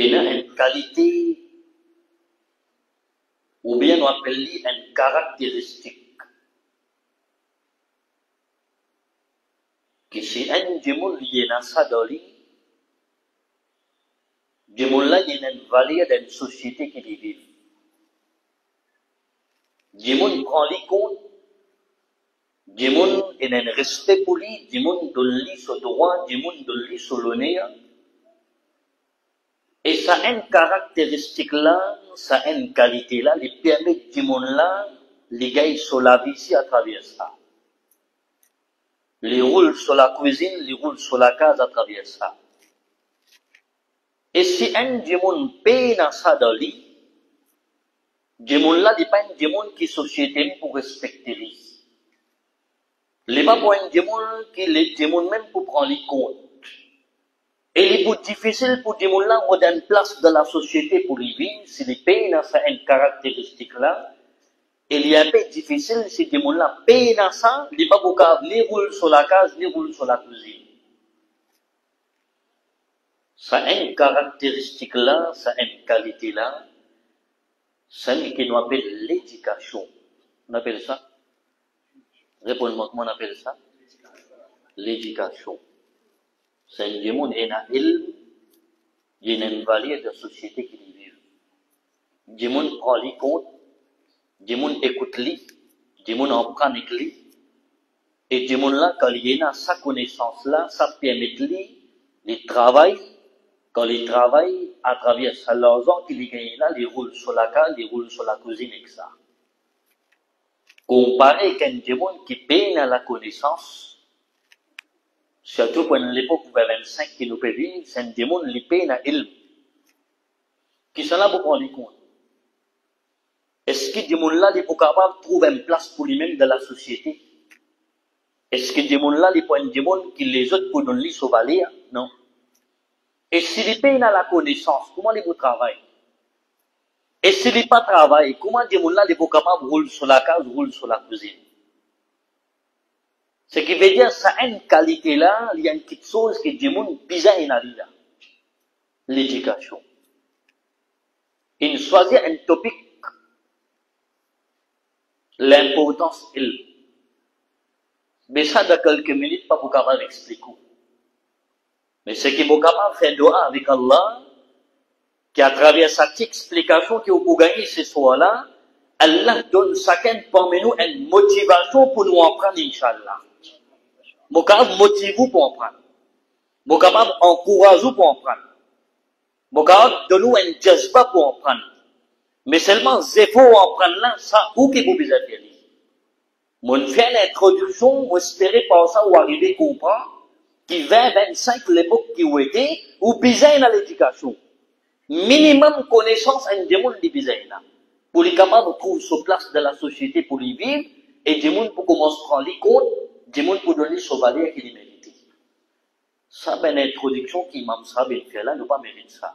Il a une qualité, ou bien on appelle une caractéristique. Que si un démon lié à ça dans lui, démon là, il y a une valeur d'une société qui vit. Démon prend les comptes, démon il a un respect pour lui, démon donne lui son droit, démon donne lui son honneur. Et ça a une caractéristique là, ça a une qualité là, qui permet démon là, les gars sur la vie ici à travers ça. Les roule sur la cuisine, les roule sur la case à travers ça. Et si un démon paye dans ça dans lui, démon là, il n'est pas un démon qui société pour respecter lui. Il n'est pas pour un démon qui est démon même pour prendre les comptes. Et il est plus difficile pour démon là, on a une place dans la société pour lui vivre, s'il paye dans ça une caractéristique là. Il y a un peu difficile si démon là paye dans ça, il n'est pas pour ni roule sur la case, ni roule sur la cuisine. Ça a une caractéristique là, ça a une qualité là, c'est ce qu'on appelle l'éducation. On appelle ça? Répondez-moi, comment on appelle ça? L'éducation. C'est un démon, il y a une valeur de la société qui vit. Démon prend les comptes, démon écoute les, démon en prend les, et démon là, quand il y a sa connaissance là, ça permet de travailler. Quand ils travaillent à travers ça, l'argent qu'ils gagnent là, ils roulent sur la case, ils roulent sur la cuisine et ça. Comparé avec un démon qui paye dans la connaissance, surtout pendant l'époque où 25 qui nous peut vivre, c'est un démon qui paye dans l'ilm. Qui sont là pour prendre compte? Est-ce que le démon là est capable de trouver une place pour lui-même dans la société? Est-ce que le démon là est pas un démon qui les autres pour donner son valeur? Non. Et s'il paye dans la connaissance, comment il travaille? Et s'il n'est pas travail, comment des gens là sont capables de rouler sur la case, rouler sur la cuisine? Ce qui veut dire, ça a une qualité là, il y a une petite chose que des gens bizarres dans là. L'éducation. Il choisit un topic, l'importance il. Mais ça, dans quelques minutes, pas pour capable d'expliquer. Mais ce qui est capable de faire doigt avec Allah, qui à travers cette explication qui vous gagner ce soir-là, Allah donne chacun parmi nous une motivation pour nous en prendre, Inch'Allah. Vous capable motiver vous pour en prendre. Vous capable encourager vous pour en prendre. Vous capable donner nous un jazba pour en prendre. Mais seulement zéro en prendre là, ça, où que vous besoin faire? Mon fait l'introduction, vous espérez par ça, ou arriver à comprendre, qui 20-25 l'époque qui ont été, ou besoin dans l'éducation. Minimum connaissance un démon de besoin là. Pour les capables de trouver sa place dans la société pour y vivre, et démon pour commencer à prendre les comptes, démon pour donner son valeur qu'il mérite. Ça, c'est une introduction qui m'a fait là, ne pas mériter ça.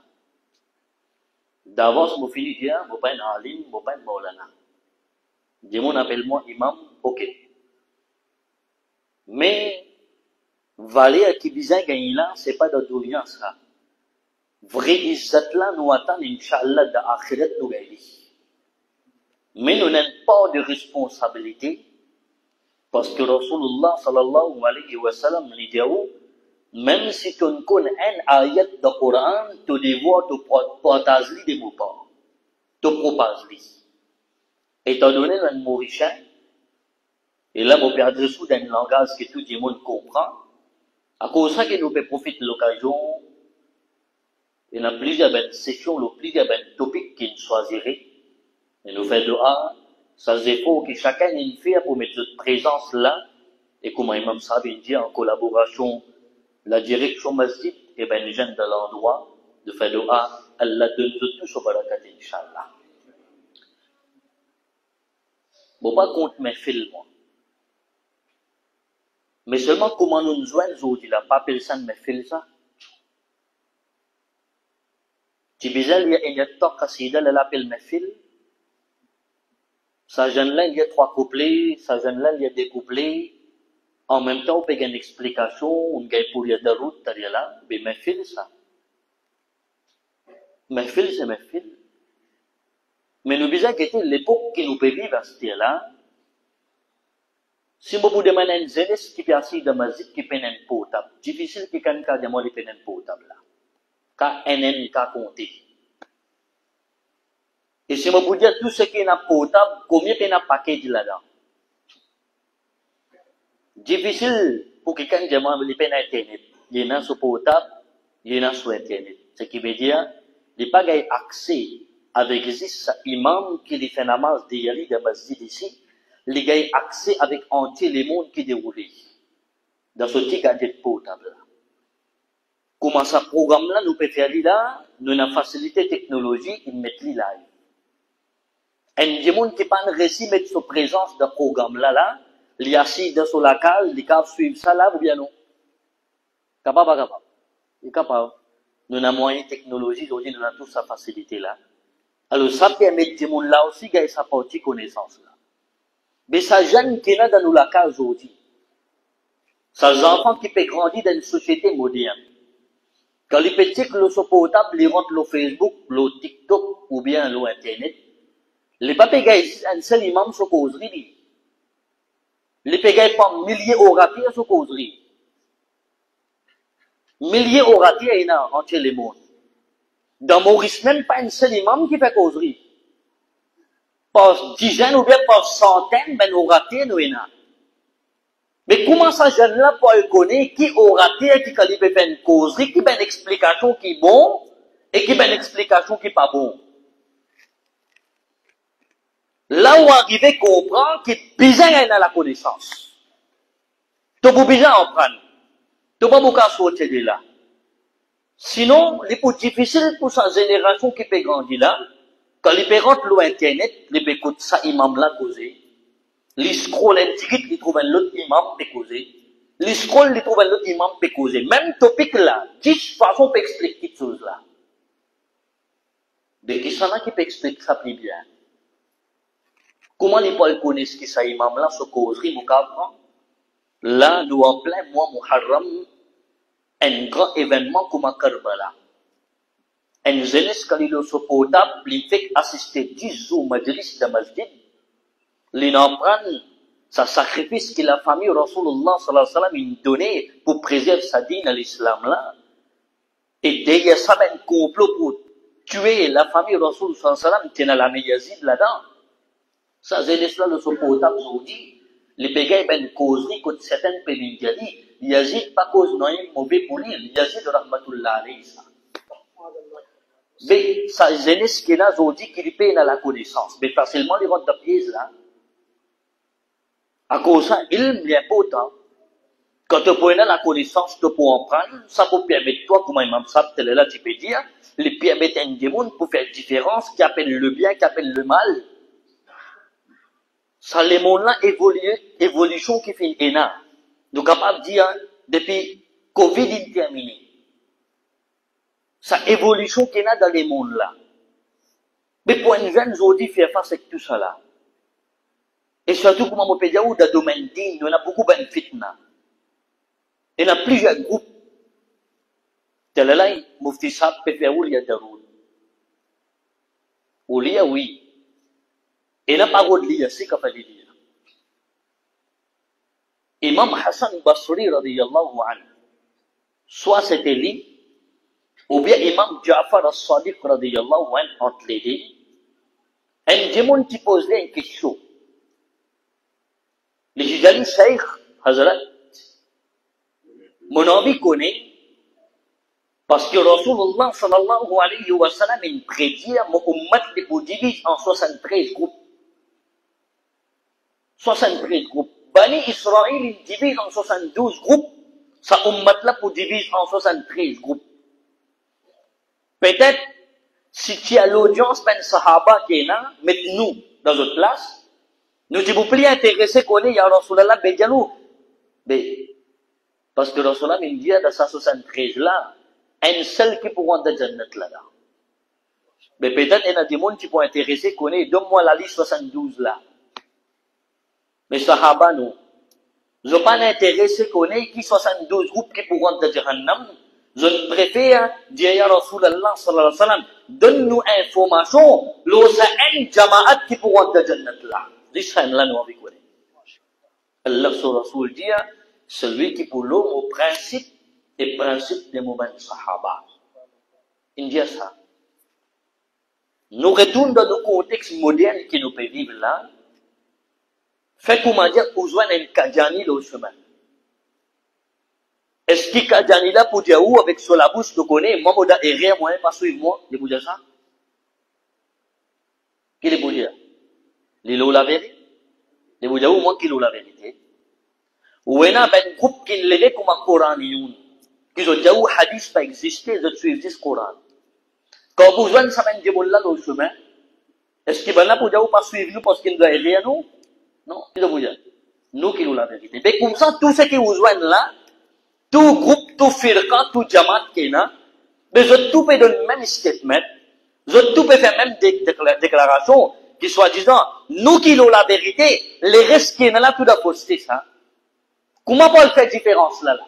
D'avance, je finis de dire, je ne suis pas un alim, je ne suis pas un maulana. Démon appelle-moi imam, ok. Mais, valeur qui besoin gagner là, c'est pas de dunya ça. Vrai izzat là, nous attend, Inch'Allah, de l'akhirat nous gagner. Mais nous n'avons pas de responsabilité, parce que Rasulullah sallallahu alayhi wa sallam lui dit, même si tu ne connais un ayat de Coran, tu dois te partager des mots pas. Tu propages-les. Étant donné un mauricien, et là, mon père dessous d'un langage que tout le monde comprend, à cause de ça que nous pouvons profiter de l'occasion, il y a plusieurs sessions, plusieurs topics qui nous choisiraient, et nous faisons dehors, ça c'est faut que chacun ait une fait pour mettre cette présence là, et comme Imam Sabi dit, en collaboration, la direction masjid, et ben les jeunes de l'endroit, de faire dehors, Allah donne tout sur barakat, Inch'Allah. Bon, pas contre mes films, moi. Mais seulement comment nous nous joignons aujourd'hui, là, pas personne me fait ça. Tu bizarre, il y a tant qu'assida, elle appelle mes fils. Sa jeune là, il y a 3 couplets, sa jeune là, il y a 2 couplets. En même temps, on peut une explication, on gagne pour y a de route, là, mais mes fils, ça. Mahfil, c'est mahfil. Mais nous disons que l'époque qui nous peut vivre à ce là, si vous demandez une jeunesse qui est assise dans la masjid qui peut être potable, difficile que quelqu'un demande de être potable là. Car NN qu'a compté. Et si vous dire tout ce qui est potable, combien il y a un paquet là-dedans? Difficile pour quelqu'un demande de faire Internet. Il y en a sur potable, il y en a sur Internet. Ce qui veut dire, il n'y a pas accès avec this imam qui lui fait namaz d'hier dans la masjid ici. Les gars accès avec entier les mondes qui déroulent dans ce petit gadget potable là. Comment ça programme là nous peut faire là, nous avons facilité technologie, ils mettent là. Et des gens qui pas réussi mettre sur présence de programme là, les assis dans la case, ils peuvent suivre ça là ou bien non? Capable pas capable. Il est capable. Nous avons moyen technologie, aujourd'hui nous avons toute sa facilité là. Alors ça permet des gens là aussi gagner sa partie connaissance là. Mais ça jeune qui est là dans la case aujourd'hui. Ça enfants qui peuvent grandir dans une société moderne. Quand les petits qui sont portables, ils rentrent le Facebook, le TikTok ou bien le Internet, les papiers ici, un seul imam se causerie. Les papiers pas milliers orateurs se causerie. Milliers orateurs il y a entre les mondes. Dans Maurice, même pas un seul imam qui fait causerie. Par dizaines ou bien par centaines, ben orateurs nous il y a. Mais comment ça, jeune-là, pour connaître qui orateur, qui peut faire une causerie, qui a une explication qui est bon, et qui a une explication qui n'est pas bon. Là où arriver à comprendre qu'il besoin de la connaissance. Tu peux besoin en prendre. Tu peux pas sortir de là. Sinon, il est plus difficile pour sa génération qui peut grandir là, quand les parents ont Internet, les peut écouter ça imam là causer. Les scrolls intigrés, ils trouvent un autre imam peut causer. Les scrolls, ils trouvent un autre imam peut causer. Même topic là, 10 façons peut expliquer cette chose là. Mais il y en a qui peut expliquer ça plus bien. Comment les gens connaissent qui ça imam là, ce causerie, vous comprenez? Là, nous en plein mois Muharram, un grand événement comme à Karbala. Un jeunesse quand il est sur potable, il fait assister 10 jours majlis de masjid. Il en prend sa sacrifice que la famille Rasulullah sallallahu alayhi wa sallam a donné pour préserver sa dîne à l'islam là. Et derrière ça, un complot pour tuer la famille Rasulullah sallallahu alayhi wa sallam, qui est la Yazid là-dedans. Ça, jeunesse là, le sur potable aujourd'hui. Les pégats, ben, causerie contre certaines pays dit, Yazid pas cause non mauvais pour lui, Yazid rahmatullah alayhi ça. Mais sa jeunesse qui est là aujourd'hui, qui lui paye dans la connaissance. Mais facilement, ils rentrent dans pièce là. À cause de ça, il est important. Quand tu prends la connaissance, tu peux en prendre, ça peut permettre toi, comme Imam Sab, là, tu peux dire, les permettre un démon pour faire différence, qui appelle le bien, qui appelle le mal. Ça, les mondes là évolution qui fait une énorme. Nous sommes capables de dire, depuis Covid est terminé. Ça évolution qui est là dans les mondes là. Mais pour une jeune aujourd'hui, faire face avec tout ça là. Et surtout, comme on peut dire, dans le domaine digne, il y a beaucoup de fitna. Il y a plusieurs groupes. Tel là, Mufti Sab peut faire où il y a des rôles. Où il y a, oui. Et la parole de l'IA, c'est qu'il faut le dire. Imam Hassan Basri, radiyallahu anhu, soit c'était lui, ou bien Imam Ja'far al-Sadiq, radiyallahu anhu, entre les deux, un démon qui posait une question. Les Jidali Shaykh, Hazrat, mon avis connaît, parce que Rasulullah sallallahu alayhi wa sallam, il prédit, mon ummat les divise en 73 groupes. 73 groupes. Bani Israël, il divise en 72 groupes. Sa ummat là pour diviser en 73 groupes. Peut-être, si tu as l'audience, ben sahaba qui est là, mettez-nous dans notre place. Nous disons, vous plus intéressés qu'on est, ya Rasulallah, ben dialou. Mais, parce que Rasulallah, il dit, dans sa 73 là, un seul qui pourra entrer dans Jannat là. Mais peut-être, il y a des gens qui pourraient intéresser qu'on est, donne-moi la liste 72 là. Mais Sahaba, nous, ils n'ont pas intéressé qu'on ait qui 72 groupes qui pourront entrer dans Jahannam. Je préfère dire ya Rasulallah sallallahu alayhi wa sallam, donne-nous information, l'osa en jamaat qui pourront de jannat là. Dis-ça là nous avec quoi. Allah sur Rasul dit, celui qui pour l'homme au principe et principe des moments sahaba. Il dit ça. Nous retournons dans le contexte moderne qui nous peut vivre là. Fait comment dire, besoin d'un Kadjani le chemin. Est-ce qu'il Kadjani là pour dire où avec sur la bouche, tu connais, moi, moi, et rien, moi, pas suivre moi, il vous dire ça? Qui est pour dire? Il est la vérité? Il vous dire où moi, qui est la vérité? Ou il y a un groupe qui l'est comme un Coran, qui ont dit où hadith pas existé, je suis ce Coran. Quand vous besoin de savoir dire là le chemin, est-ce qu'il va là pour dire où pas suivre nous parce qu'il doit rien nous? Non, il doit vous dire. Nous qui nous la vérité. Mais comme ça, tout ce qui vous joignent là, tout groupe, tout firqa, tout jamaat qui est là, mais je tout peut donner même statement, je tout peut faire même des déclarations qui soient disant, nous qui nous la vérité, les restes qui sont là, tout d'abord, c'est ça. Comment on peut faire différence là?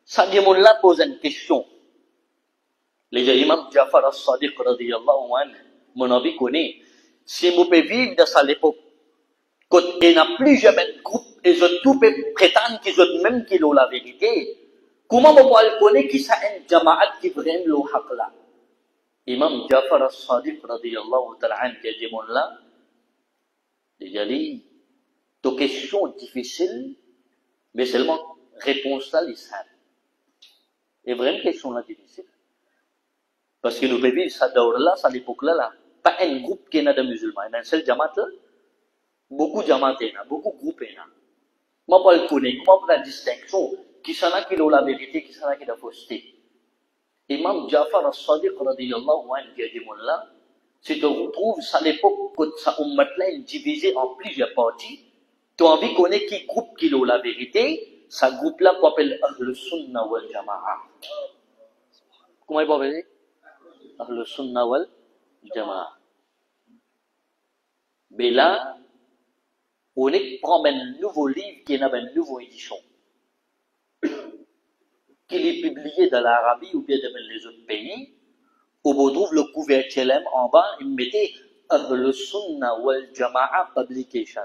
Ça dit, mon là pose une question. Les imams Jafar as-Sadiq radiyallahu anhu, mon avis connaît, si vous pouvez vivre dans cette époque, quand il n'y a plus jamais de groupe, et je tout peut prétendre qu'ils ont même qui ont la vérité, comment vous pouvez connaître qui ça un jamaat qui vraiment le haq là? Imam Jafar as-Sadiq radiyallahu ta'ala anhu qui a dit mon là, il a dit, toute question difficile, mais seulement réponse là, l'islam. Et vraiment question là difficile. Parce que nous vivons ça d'or là, ça l'époque là, pas un groupe qui est de musulmans, il y a un seul jamaat là, beaucoup de jamaat est là, beaucoup de groupes est là. Moi, je le connais, comment faire la distinction, qui s'en a qui ont la vérité, qui s'en a qui ont la fausseté. Imam Jafar as-Sadiq radiyallahu anhu qui a dit là, si tu retrouves ça à l'époque, quand ça ummat là est divisé en plusieurs parties, tu as envie de connaître qui groupe qui ont la vérité, ce groupe là qu'on appelle Ahl Sunnah wal Jama'a. Comment il peut appeler? Ahl Sunnah wal Jama'a. Mais là, on prend un nouveau livre qui est dans une nouvelle édition, qui est publié dans l'Arabie ou bien dans les autres pays, où on trouve le couvercle en bas, il mettait Ahl Sunnah wal Jama'a Publication.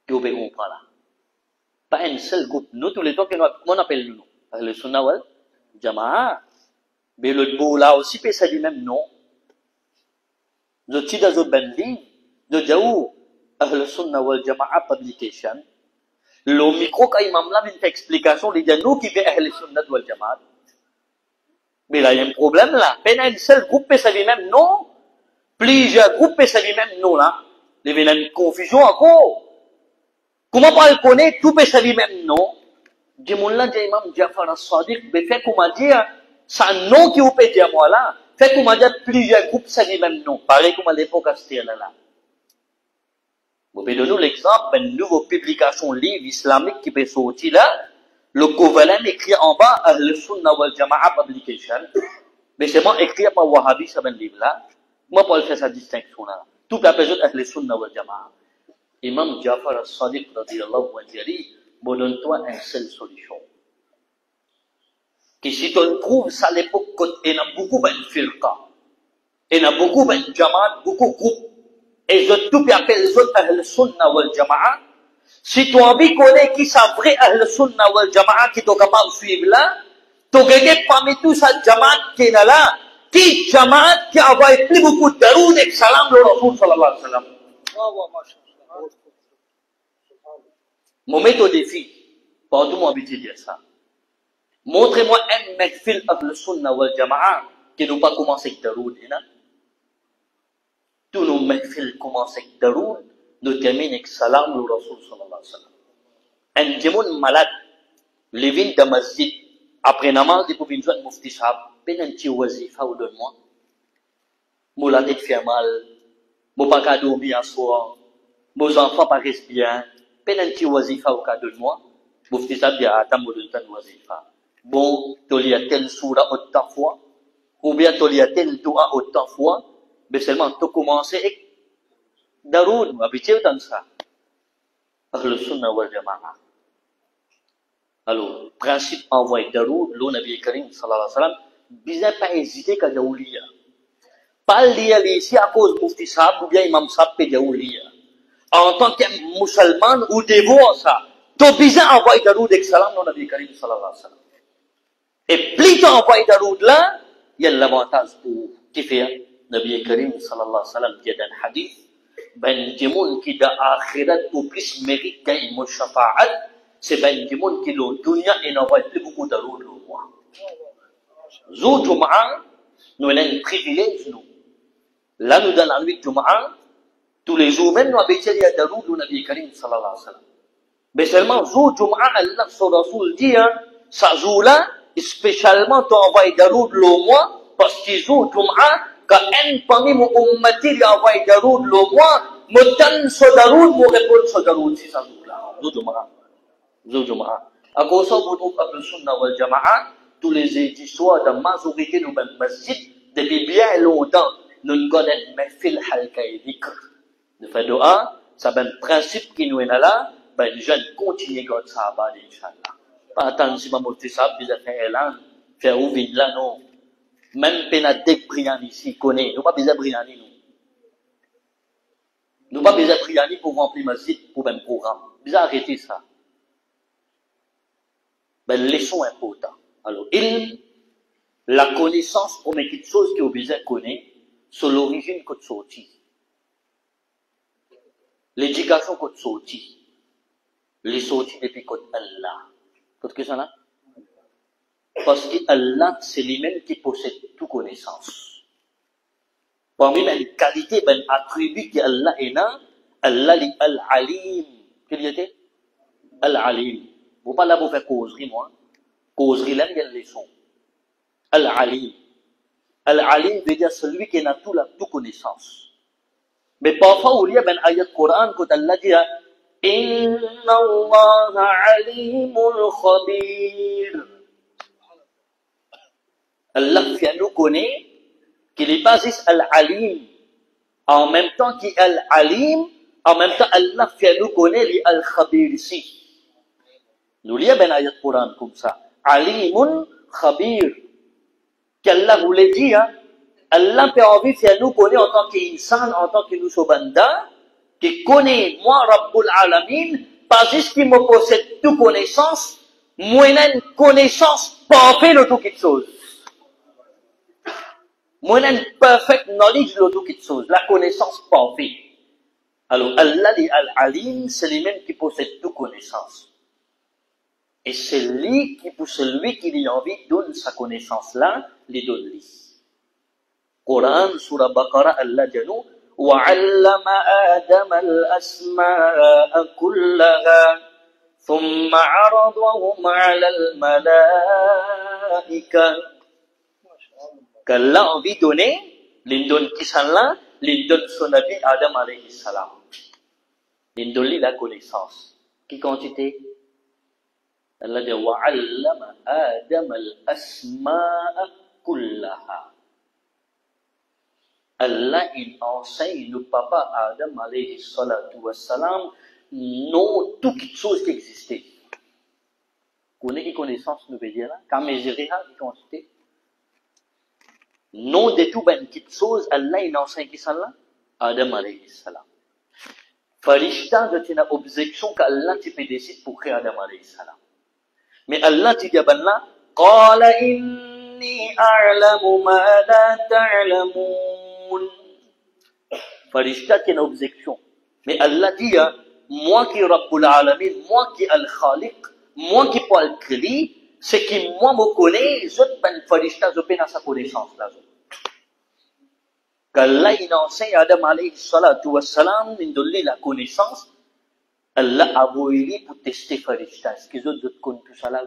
Vous pouvez comprendre là. Pas un seul groupe. Nous, tous les temps, qu'on appelle nous, Ahl Sunnah wal Jama'a. Mais le mot là aussi, ça dit même non. Je dis dans un ben livre, de Jaou, Ahl Sunnah wal Jama'a Publication. Le micro, quand imam là, une explication, il dit nous qui fait Ahl Sunnah wal Jama'a. Mais là, il y a un problème là. Pas un seul groupe, ça dit même non. Plusieurs groupes, ça dit même non là. Il y a une confusion encore. Comment on le connaît, tout peut savoir même non. Dis-moi dit imam Jafar as-Sadiq, mais fait comment dire, ça non qui vous peut dire moi là. Fait comment dire, plusieurs groupes savoir même non. Pareil comme à l'époque à ce là. Vous pouvez donner l'exemple d'une nouvelle publication livre islamique qui peut sortir là. Le couvercle écrit en bas, Ahl Sunnah wal Jama'a Publication. Mais c'est moi écrit par Wahhabi, ça ben livre là. Moi, pour faire sa distinction là. Tout la personne Ahl Sunnah wal Jama'a. Imam Jafar as-Sadiq radiyallahu anhu dit, bon, donne-toi une seule solution. Que si tu trouves ça à l'époque, il y a beaucoup de firqa, il y a beaucoup de jamaat, beaucoup de groupes, et je tout appelle les autres Ahl Sunnah wal Jama'a, si tu as envie de connaître qui c'est vrai Ahl Sunnah wal Jama'a qui sont capables de suivre là, tu regardes parmi tous ces jamaat qui est là, qui jamaat qui a plus beaucoup de daroud et salam le Rasul sallallahu alayhi wa sallam. Mon met au défi, pardon-moi habitué de dire ça. Montrez-moi un mekfil Ahl Sunnah wal Jama'a qui n'ont pas commencé avec daroud. Tous nos mekfils commencent avec daroud, nous terminons avec salam le Rasul sallallahu alayhi wa sallam. Un démon malade, les vignes de masjid, après namaz, il faut venir jouer mufti sahab, ben un petit wazifa ou donne-moi. Mon la tête fait mal, mon pas qu'à dormir un soir, mon enfant paraissent bien, ben un petit wazifa ou qu'à donne-moi. Mufti sahab dit, attends, mon donne wazifa. Bon, tu lis telle soura autant fois, ou bien tu lis telle doua autant fois, mais seulement tu commences avec daroud, habitué dans ça. Ahl Sunnah wal Jama'a. Alors, principe envoyé daroud, l'eau Nabi Karim, sallallahu alayhi wa sallam, bizarre pas hésiter qu'à Jaoulia. Pas lire ici à cause Mufti Sahab ou bien Imam Sahab pe Jaoulia. En tant que musulman ou dévot ça, to bizarre envoyé daroud avec salam, l'eau Nabi Karim, sallallahu alayhi wa sallam. Et plus tu envoies daroud là, il y a l'avantage pour qui fait Nabi Karim, sallallahu alayhi wa sallam, qui a un hadith, ben, du monde qui da akhirat ou plus mérite gagne mon shafa'at, c'est ben du monde qui l'ont dunya et n'envoie plus beaucoup daroud le mois. Zou Jum'a, nous avons un privilège, nous. Là, nous, dans la nuit de Jum'a, tous les jours, même nous avons dit à daroud le Nabi Karim, sallallahu alayhi wa sallam. Mais seulement, Zou Jum'a, Allah, son Rasoul dit, ça joue là, spécialement, tu envoies daroud le mois, parce que Zou Jum'a, quand un parmi mon ummati lui envoie daroud le mois, me donne ce daroud, me répond ce daroud, si ça joue là. Zou Jum'a. Zou Jum'a. À cause de vous trouve Ahlus Sunnah wal Jama'a, tous les histoires de majorité de nos masjid, depuis bien longtemps, nous connaissons mes fil halka et dhikr. De faire doa, c'est un principe qui nous est là, ben, les jeunes continuent comme ça, Inch'Allah. Pas attendre si ma mufti sahab, ils ont fait élan, faire ouvrir là, non. Même Penadek Brian ici, connaît. Nous pas besoin de Brian, nous. Nous pas besoin de Brian pour remplir masjid pour un programme. Nous arrêter ça. Ben, leçon important. Alors, la connaissance, on met quelque chose qui est besoin de connaître, sur l'origine qu'on sorti. L'éducation qu'on sorti. Les sorties depuis qu'on Allah. Qu'est-ce que ça là? Parce que Allah, c'est lui-même qui possède toute connaissance. Parmi les qualités, les attributs que Allah est là, Allah est Al-Alim. Qu'est-ce qu'il était? Al-Alim. Vous pas là pour faire causerie, moi. Causerie, là, il y a une leçon. Al-Alim. Al-Alim veut dire celui qui a toute connaissance. Mais parfois, il y a un ayat Coran quand Allah dit Inna Allah alimul khabir. Allah fait nous connaître qu'il n'est pas juste Al-Alim. En même temps qu'il est Al-Alim, en même temps Allah fait nous connaître Al-Khabir ici. Nous lisons un ayat Coran comme ça. Alimun Khabir. Qu'Allah voulait dire, Allah peut envie de faire nous connaître en tant qu'insan, en tant que nous sobanda, qui connaît moi, Rabbul Alamin, pas juste qu'il me possède toute connaissance, moi, une connaissance parfaite de toute chose. Moi, une perfect knowledge de toute chose, la connaissance parfaite. Alors, Allah dit Al-Alim, c'est lui-même qui possède toute connaissance. Et c'est lui qui, pour celui qui lui a envie, donne sa connaissance-là, lui donne lui. Coran, surah Baqarah, Allah dit nous, وَعَلَّمَ آدَمَ الْأَسْمَاءَ كُلَّهَا ثُمَّ عَرَضَهُمْ عَلَى الْمَلَائِكَةِ. Qu'Allah a envie de donner, il donne qui ça là, il donne son Nabi Adam alayhi salam. Il donne lui la connaissance. Qui quantité? Allah dit وَعَلَّمَ آدَمَ الْأَسْمَاءَ كُلَّهَا. Allah, il enseigne le papa Adam alayhi salatu wassalam, non toute chose qui existait. Connaît qui connaissance nous veut dire là? Quand mesurer qui quantité? Non de tout ben qui chose, Allah, il enseigne qui ça là? Adam alayhi salam. Farishta, je tiens objection qu'Allah tu peux décider pour créer Adam alayhi salam. Mais Allah dit ben là, قال إني أعلم ما لا تعلمون. Farishta qui a une objection. Mais Allah dit, moi qui Rabbul Alamin, moi qui Al-Khaliq, moi qui peux Al-Khali, c'est que moi me connais, je ben Farishta, je peux dans sa connaissance là. Qu'Allah il enseigne Adam alayhi salatu wassalam, il donne la connaissance, Allah a voulu pour tester Farishta. Est-ce que les autres connaissent tout ça là?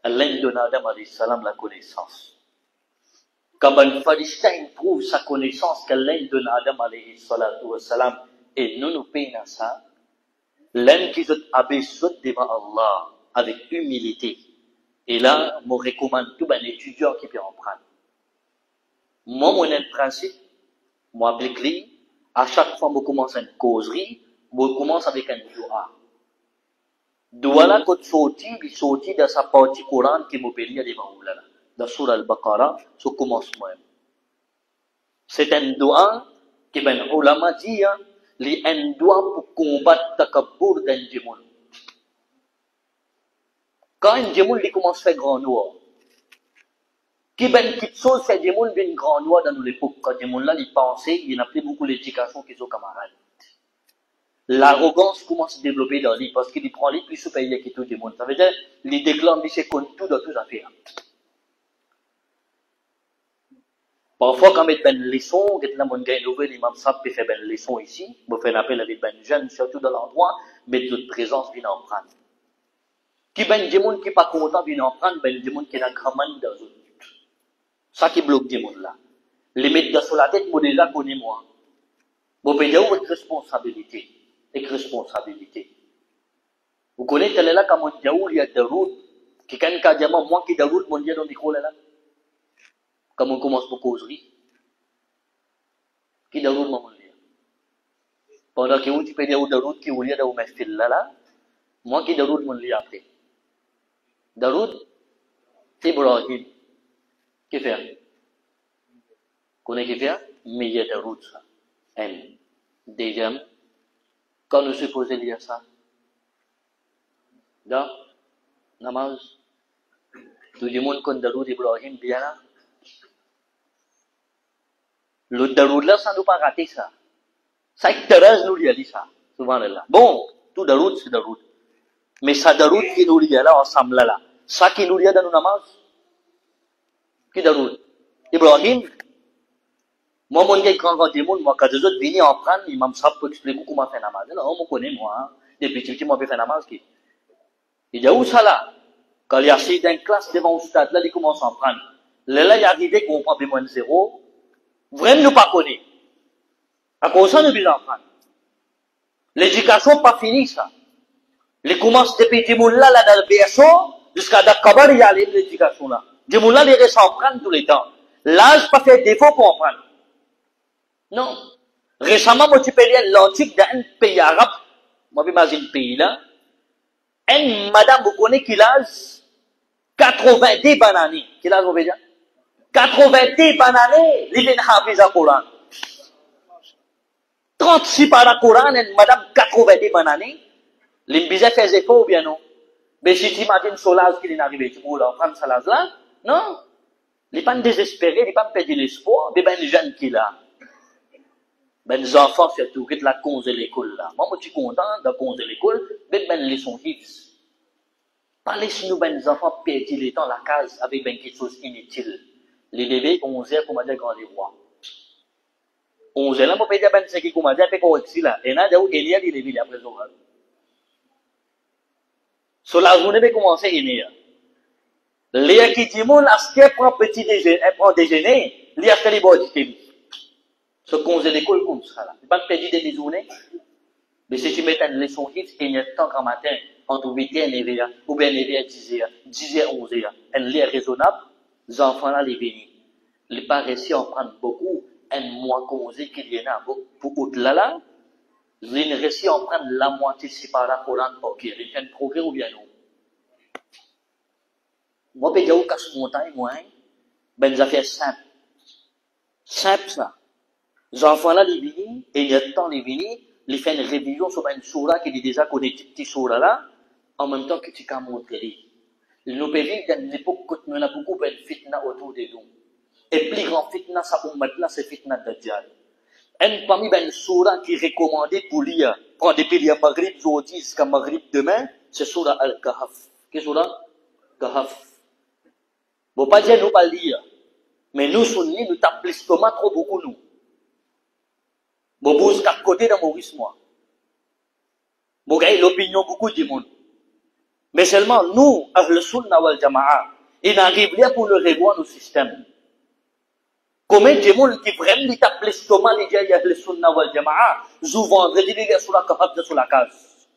Allah il donne à Adam alayhi salam la connaissance. Quand un Farishta prouve sa connaissance qu'Allah donne à Adam alayhi salatu wa salam, et nous payons ça, l'un qui se abaisse devant Allah avec humilité. Et là, je recommande tout un étudiant qui peut en prendre. Moi, mon principe, moi, avec lui, à chaque fois que je commence une causerie, je commence avec un dua. Douala kot il sorti de sa partie Coran qui m'a payé des maoulala. Dans Surah Al-Baqarah, ce commencement. C'est un doigt qui ben ulama dit, li un doigt pour combattre takabbur d'un djimoun. Quand un djimoun il commence à faire grand noir, qui ben quelque chose fait djimoun bien grand noir dans l'époque, quand djimoun là il pensait, il n'a plus beaucoup l'éducation qu'ils ont camarades. L'arrogance commence à se développer dans lui parce qu'il prend les plus supérieurs que tout le monde. Ça veut dire, il déclare, il se compte tout dans toutes les affaires. Parfois, quand on met une leçon, quand on a une nouvelle, l'imam Sab peut faire une leçon ici, on fait un appel avec une jeune, surtout dans l'endroit, mais toute présence vient en prendre. Qui ben des gens qui pas content vient en prendre, ben des gens qui n'a grand mal dans eux. Ça qui bloque des gens là. Les mettre dans la tête, moi déjà connais moi. Vous pouvez dire votre responsabilité. Et responsabilité. Vous connaissez là quand on dit où il y a des routes, qui quand il y a moi qui des routes, mon Dieu dans l'école là. Quand on commence pour causerie, qui des routes mon Dieu. Pendant que vous tu peux dire où des routes qui où il y a dans mes fils là, moi qui des routes mon Dieu après. Des routes, c'est Ibrahim. Qu'est-ce qu'il fait? Connaissez qui fait? Mais il y a des routes ça. Deuxième. Quand nous supposons lire ça, dans namaz, tout le monde connaît Daroud Ibrahim bien là. Le Daroud là, ça nous pas raté ça. Ça Thérèse nous dit ça, souvent là. Bon, tout Daroud c'est Daroud. Mais ça Daroud qui nous dit là ensemble là. Ça qui nous dit dans nos namaz, qui Daroud Ibrahim. Moi, mon gars, quand on dit, moi, quand les autres viennent en prendre, ils m'ont ça pour expliquer comment faire namaz. Non, on me connaît, moi, depuis que je m'en fait namaz, qui. Il dit, où ça là? Quand il y a assis dans une classe devant au stade, là, il commence à en prendre. Là, il est arrivé qu'on prend B-0. Vraiment, nous pas connaît. À cause de ça, nous devons en prendre. L'éducation pas finie, ça. Les commence depuis des gens là, dans le BSO, jusqu'à Dakabar, il y a l'éducation là. Des gens là, les restent en prendre tous les temps. L'âge pas fait défaut pour en prendre. Non. Récemment, moi, tu peux lire l'article d'un pays arabe. Moi, j'imagine le pays là. Une madame, vous connaissez qui l'âge 90 bananes. Qui l'âge, vous voyez? 90 bananes, il vient hafiz au Coran. 36 par le Coran, une madame 90 bananes. L'imbiza fait effort ou bien non? Mais si tu imagines ce l'âge qui est arrivé, tu peux prendre ce l'âge là? Non. Il n'est pas désespéré, il n'est pas perdu l'espoir, mais ben, les jeunes qui là. Ben, les enfants, surtout, qui la cause de l'école, là. Moi, je suis content de la cause de l'école, mais ben, les sont hits. Pas laissez-nous, ben, les enfants perdre le temps, la case, avec ben, quelque chose inutile. Les bébés, 11 heures, comment dire, quand les voit. 11 heures, là, moi, je peux dire, ben, c'est qui, comment dire, peut-être ici, là. Et là, il y a des bébés, après, ça. Sur la journée, je commence à y les qui disent, mon, est-ce qu'elle prend petit déjeuner, elle prend déjeuner, il y a fait les bords du ce qu'on faisait l'école comme ça, là. C'est pas perdu des journées. Mais si tu mets une leçon hit, il y a temps grand matin, entre 8h et 9h, ou bien 9h et 10h, 10h, 11h, un lit raisonnable, les enfants là, les venus. Les pas réussi à en prendre beaucoup, un mois causé qu'il y en a pour au-delà là, ils ont réussi à en prendre la moitié si par la Coran pour qu'il y ait un progrès ou bien non. Moi, je vais casse montagne, moi, ben, ça fait simple. Simple, ça. Les enfants là, les viennent, et il y a le temps, les viennent, ils font une révision sur une sourate qui dit déjà qu'on est petit sourate là, en même temps que tu peux montrer. Nous vivons dans une époque où nous avons beaucoup de fitna autour de nous. Et plus grand fitna, ça là, c'est fitna de Dajjal. Un parmi les sourates qui est recommandé pour lire, prendre depuis le Maghrib aujourd'hui jusqu'à Maghrib demain, c'est Surah Al-Kahf. Qu'est-ce que Surah Kahf? Bon, pas dire nous pas lire, mais nous, sunnis, nous tapons l'estomac trop beaucoup, nous. Bon, vous cap côté dans Maurice, moi. Bon, gars, l'opinion beaucoup du monde. Mais seulement nous, Ahl Sunnah wal Jama'a, il n'arrive pas pour le revoir nos systèmes. Combien de monde qui vraiment lui tape l'estomac, les gars, Ahl Sunnah wal Jama'a, vous vendredi, les gars, sur la cave, sur la case.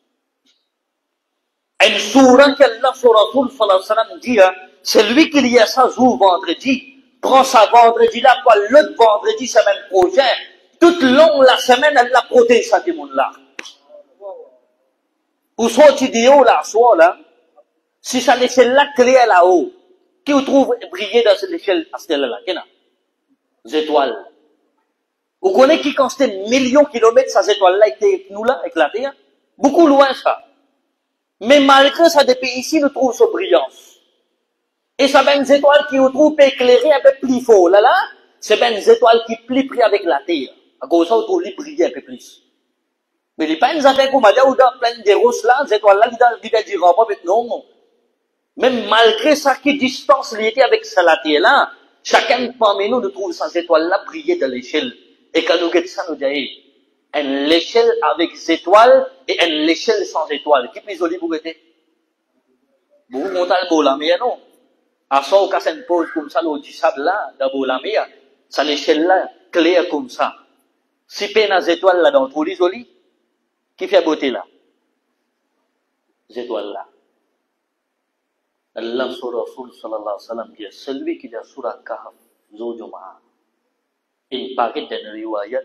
Une sourate qu'Allah sur Rasul sallallahu alayhi wa sallam dit, c'est lui qui lit ça, vous vendredi, prend ça vendredi là, quoi, l'autre vendredi, semaine prochaine, toute longue la semaine, elle l'a protégé, ça, des monde là. Ou sorti de haut là, soit là, si ça l'échelle là claire là-haut, qui vous trouve briller dans cette échelle astérale là, qu'est-ce les étoiles. Vous connaissez qui constate millions de kilomètres, ces étoiles-là étaient nous là, éclatées, hein? Beaucoup loin ça. Mais malgré ça, depuis ici, nous trouvons sa brillance. Et ça, ben, des étoiles qui nous trouvent éclairées un peu plus fort, là, c'est ben, des étoiles qui plient pris avec la terre. À cause de ça, nous trouvons briller un peu plus. Mais les pas une affaire comme ça, ou dans plein de roses là, ces étoiles-là, ils disent pas, non. Même malgré ça, qui distance l'été avec ça, la terre là, chacun parmi nous trouve ces étoiles-là briller dans l'échelle. Et quand nous regardons ça, nous disons, une échelle avec des étoiles et une échelle sans étoiles. Qui est plus joli pour être? Vous montez le beau la mer, non? À ça, on casse une pause comme ça, l'eau du sable là, dans la mer, ça l'échelle là, claire comme ça. Si peine les étoiles là, dans trop joli, qui fait beauté là? Les étoiles là. Allah sur Rasul sallallahu alayhi wa sallam dit, celui qui dit sur la Kahf, Zojuma, il paraît dans riwayat,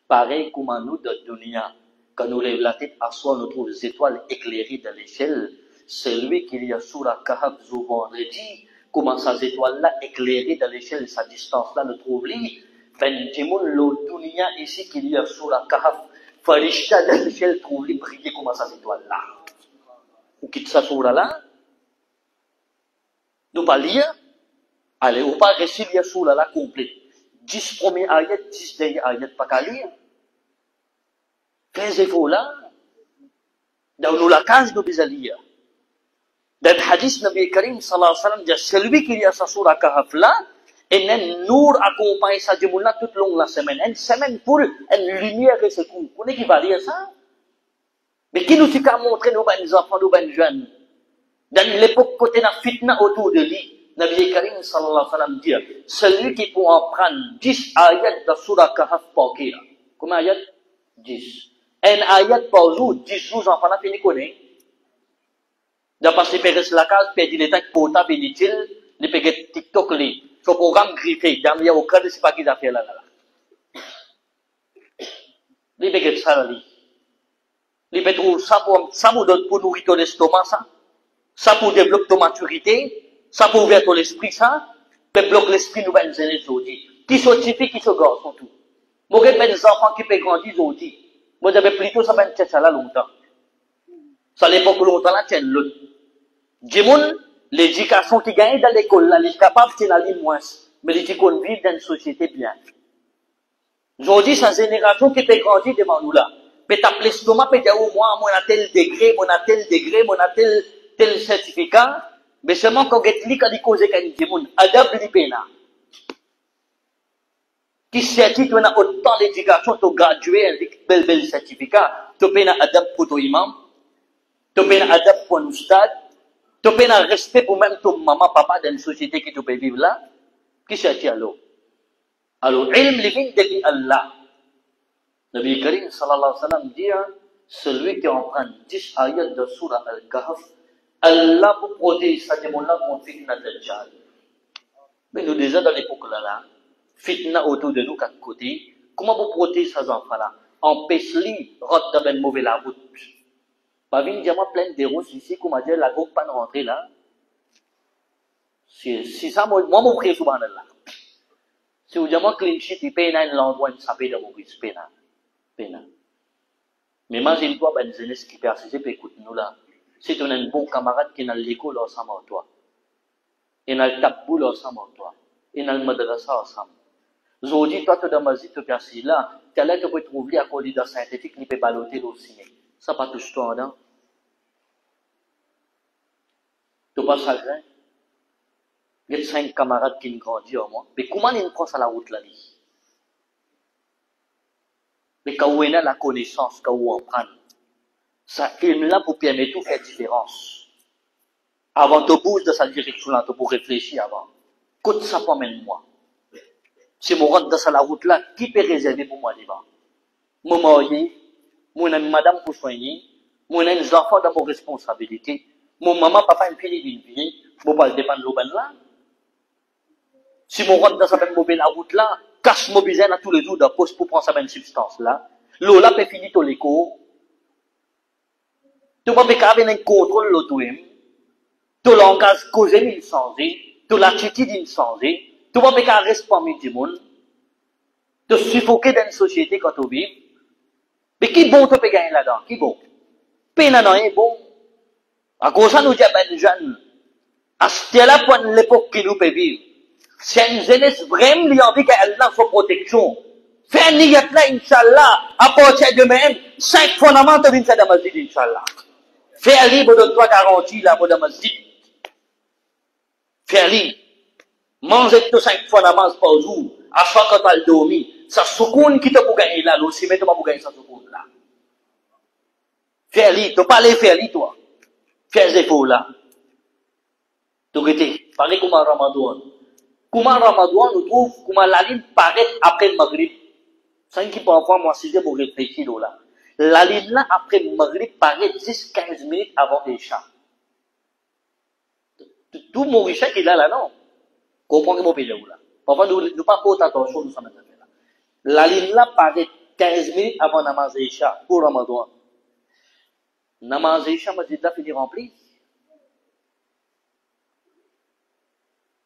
pareil comme nous de dunya, quand nous lèvons la tête à soi, nous trouvons les étoiles éclairées dans l'échelle, celui qui dit sur la Kahf, vendredi, comment ces étoiles-là éclairées dans l'échelle, sa distance-là, nous trouvons li, ben, dis-moi, le dunya ici qui dit sur la Kahf, Farishta dans l'échelle, trouve li briller comme ces étoiles-là. Ou quitte ça sur là, nous pas lire, allez, ou pas réciter sur la complète. 10 premiers ayats, 10 derniers ayats, pas qu'à lire. 15 efforts là, dans nous la case, nous besoin lire. Dans le hadith, Nabi Karim, sallallahu alayhi wa sallam, dit, celui qui lit sa sourate Kahf là, et un nour accompagne sa djimoula toute longue la semaine. Une semaine pour une lumière et secours. Vous connaissez qui va lire ça? Mais qui nous dit qu'à montrer nos bonnes enfants, nos bonnes jeunes? Dans l'époque, côté la fitna autour de lui, Nabi Karim sallallahu alayhi wa sallam dit, celui qui peut en prendre 10 ayats de Surah Kahf par kira. Combien ayats? 10. Un ayat par jour, 10 jours, j'en fais la fini connaître. D'après ces pérès la case, perdu les temps portable inutile, les péguettes TikTok, les, son programme griffé, dans le au cas de c'est pas qu'ils a fait là. Les péguettes ça, là, les pétrous, ça pour donner pour nourrir ton estomac, ça. Ça pour développer ton maturité, ça pour ouvrir ton esprit, ça, peut bloquer l'esprit nous ben zéné aujourd'hui. Qui sont typiques, qui sont garçons tout. Moi, j'ai des enfants qui peuvent grandir aujourd'hui. Moi, j'avais plutôt ça ben tête ça là longtemps. Ça l'époque longtemps là, tiens l'autre. Djimoun, l'éducation qui gagne dans l'école là, elle est capable de aller moins. Mais l'éducation vit dans une société bien. Aujourd'hui, c'est une génération qui peut grandir devant nous là. Peut t'appeler l'estomac, peut dire, oh, moi, a tel degré, moi, a tel degré, moi, a tel certificat, mais seulement quand on dit qu'il cause qu'il y a adab l'ipena. Qui certifie qu'on a autant d'éducation, tu gradué avec bel certificat, tu peux adab pour ton imam, tu peux adab pour un stade, tu peux respect pour même ton maman, papa dans une société qui tu peux vivre là, qui certifie alors? Alors, ilm living depuis Allah. Nabi Karim sallallahu alayhi wa sallam dit, celui qui en prend 10 ayats de Surah Al-Kahf, Allah vous protège sa démon-là contre fitna Dajjal. Mais nous déjà dans l'époque là, fitna autour de nous, quatre côtés, comment vous protégez ces enfants-là? Empêche-les, rentre dans une mauvaise la route. Pas venir dire moi plein de roses ici, comment dire, la gauche pas de rentrer là. Si ça, moi, mon prie subhanallah. Si vous dites moi clean sheet, il paye une l'endroit, il s'appelle de mon brise, pena. Mais imagine-toi, ben, jeunesse qui persiste, puis écoute-nous là. Si tu as un bon camarade qui est dans l'école ensemble avec toi, et dans le taboul ensemble avec toi, et dans le madrasa ensemble. Aujourd'hui, toi, tu es dans ma vie, tu es là, tu es là, tu peux trouver à candidat scientifique, qui peut baloter aussi. Ça pas touche toi, non? Tu passes à grain. Il y a 5 camarades qui ont grandi en moi. Mais comment ils prennent à la route là? Mais quand on a la connaissance, quand on en prend, ça est là pour permettre de faire différence. Avant de bouger dans cette direction-là, tu peux réfléchir avant. Côte ça pas même moi. Si je rentre dans la route là, qui peut réserver pour moi devant? Moi, moi, madame pour soigner, moi, les enfants dans mon responsabilité, mon maman, papa, une fille d'une vie, je ne pas dépendre de l'aubaine là. Si je rentre dans cette mauvaise route là, cache mon besoin à tous les jours de poste pour prendre sa même substance là, l'eau là peut finir tout l'écho. Tu vas pas avoir un contrôle l'auto-même. Tout le langage causé il changé, tout l'attitude il changé. Tu vas pas rester parmi du monde. Tu suffoquer dans une société quand tu vis. Mais qui bon tu peux gagner là-dedans? Qui bon? Pénana est bon. À cause de nous dire ben jeunes, à ce là pour l'époque qui nous peut vivre. C'est une jeunesse vraiment qui a envie qu'elle a sa protection. Fais une niyat là, Inch'Allah, à partir de même, 5 fondamentaux d'une salle de masjid, Inch'Allah. Fais un livre de toi garanti là pour le masjid. Fais un livre. Mangez tous 5 fondamentaux par jour, à chaque fois que tu as dormi. Ça soukoun qui te pour gagner là, aussi, mais tu vas pour gagner ça soukoun là. Fais un livre, tu peux pas aller faire un livre, toi. Fais des efforts là. Tu regardes, pareil comme un Ramadan. Comme un Ramadan, nous trouvons comment la ligne paraît après le Maghrib. C'est qui parfois, moi, si j'ai pour réfléchir là. La ligne là, après le Maghrib, paraît 10-15 minutes avant l'Isha. Tout mon richesse qui est là, non? Comprenez mon pays là. Parfois, nous ne pas porter attention, nous sommes là. La ligne là paraît 15 minutes avant namaz Isha pour Ramadan. Namaz Isha, m'a dit là, fini rempli.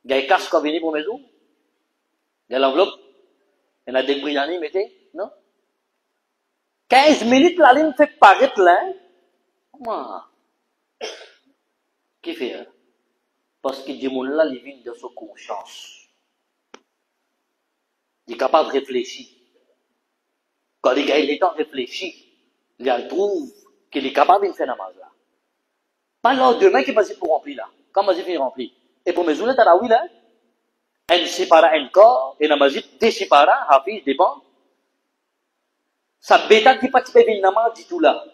Il y a un casque qui vient pour mes eaux. Il y a l'enveloppe. Il y a des brillants, mettez. Non? 15 minutes, la ligne fait paraître là. Comment? Qui fait? Parce que Dieu là, il vient de sa conscience. Il est capable de réfléchir. Quand il a le temps de réfléchir, il trouve qu'il est capable de faire namaz là. Pas là, demain qui va se pour remplir là. Comment il finit remplir? Et pour mes zoulets, t'as oui là? Un sipara encore, et namazit, des sipara, hafiz, dépend. Ça bêta qui participe à une namaz du tout là.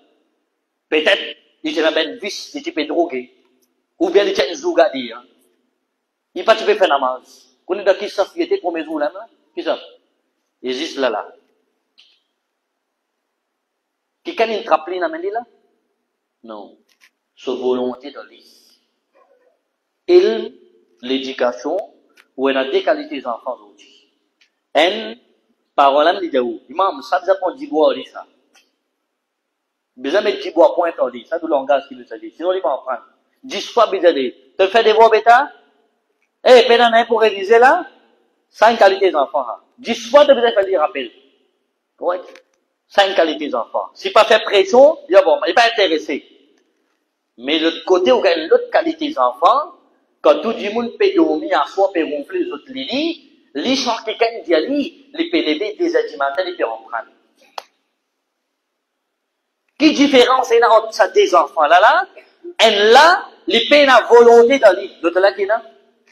Peut-être, il est un vice, il est drogué. Ou bien il est un zougadi. Il participe à faire namaz. Qu'on est dans qui société pour mes zoulets là? Qui ça? Il existe là là. Qui can une trappline à mener là? Non. Sa volonté de l'île. Il, l'éducation, où elle a des qualités d'enfants aujourd'hui. Un, parole à dit où? Imam, ça besoin qu'on dit bois, ça. Besoin de mettre bois point en dit. Ça, tout le langage qui nous a dit. Sinon, il va en prendre. 10 fois, besoin de te fais des voix bêta? Eh, pédane, pour réviser là? 5 qualités d'enfants. 10 fois, tu besoin de faire des rappels. Correct? 5 qualités d'enfants. Si pas fait pression, il n'est pas intéressé. Mais l'autre côté, où il y a l'autre qualité d'enfants, quand tout le monde peut dormir à soi, peut ronfler les autres lits, les gens qui gagnent d'y les PLB, des alimentaires, les peuvent en prendre. Quelle différence est là entre ça des enfants là? Et là, les peines à volonté dans l'île. L'autre là qui est là?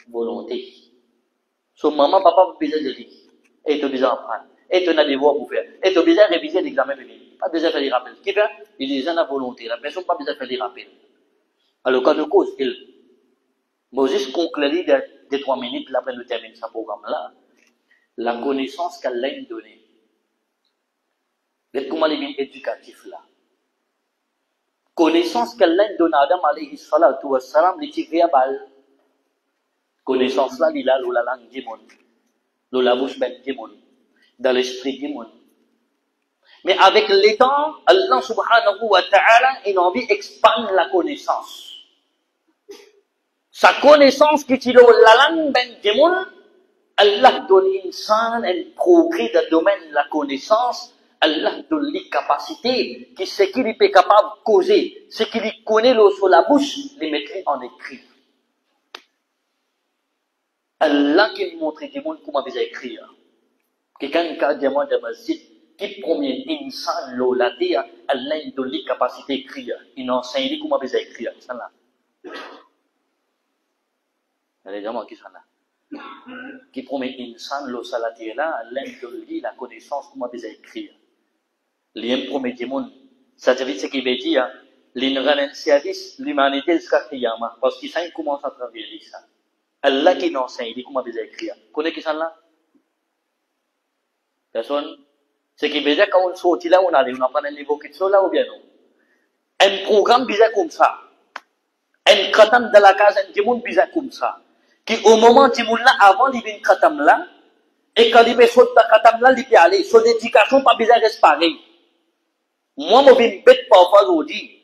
Volonté. Son maman, papa, vous besoin de l'île. Et tu as besoin d'apprendre. Et tu as des devoirs pour faire. Et tu as besoin de réviser l'examen féminin. Pas besoin de faire des rappels. Qui fait? Il est déjà la volonté. La personne n'a pas besoin de faire des rappels. Alors, quand nous cause, Moses conclut des 3 minutes, là, après nous terminer ce programme-là, la connaissance qu'elle a donnée. Mais comment les biens éducatifs là? Connaissance qu'elle a donnée à Adam alayhi salatu wa salam, les tigres à balle. Connaissance là, il a la langue du monde, la bouche belle du monde, dans l'esprit du monde. Mais avec le temps, Allah subhanahu wa ta'ala, il a envie d'expandre la connaissance. Sa connaissance qui est la langue ben du monde, Allah donne l'insan un progrès dans le domaine de la connaissance. Allah donne les capacités, qui ce qu'il est capable de causer, ce qu'il connaît sur la bouche, les mettre en écrit. Allah qui nous montre du monde comment vous écrire. Quelqu'un qui a demandé de masjid, qui premier insan la dit, Allah donne les capacités d'écrire. Il enseigne comment vous écrire. Ça là. Les gens qui sont là. Qui promet insan lo salati là, Allah donne la connaissance comment vous écrire. L'un promet du monde. Ça veut dire ce qu'il veut dire, l'un rend un service l'humanité jusqu'à Qiyamah. Parce qu'il sait comment ça travaille ça. Allah qui nous enseigne, il dit comment vous écrire. Vous connaissez qui sont là? Personne? Ce qui veut dire quand on sortit là, on apprend un niveau qui est là ou bien non? Un programme bizarre comme ça. Un khatam de la case, un monde bizarre comme ça. Qui au moment du monde là, avant il y a une khatam là, et quand il peut sauter la khatam là, il peut aller. Son éducation pas bizarre reste pareil. Moi, je vais me bête parfois aujourd'hui.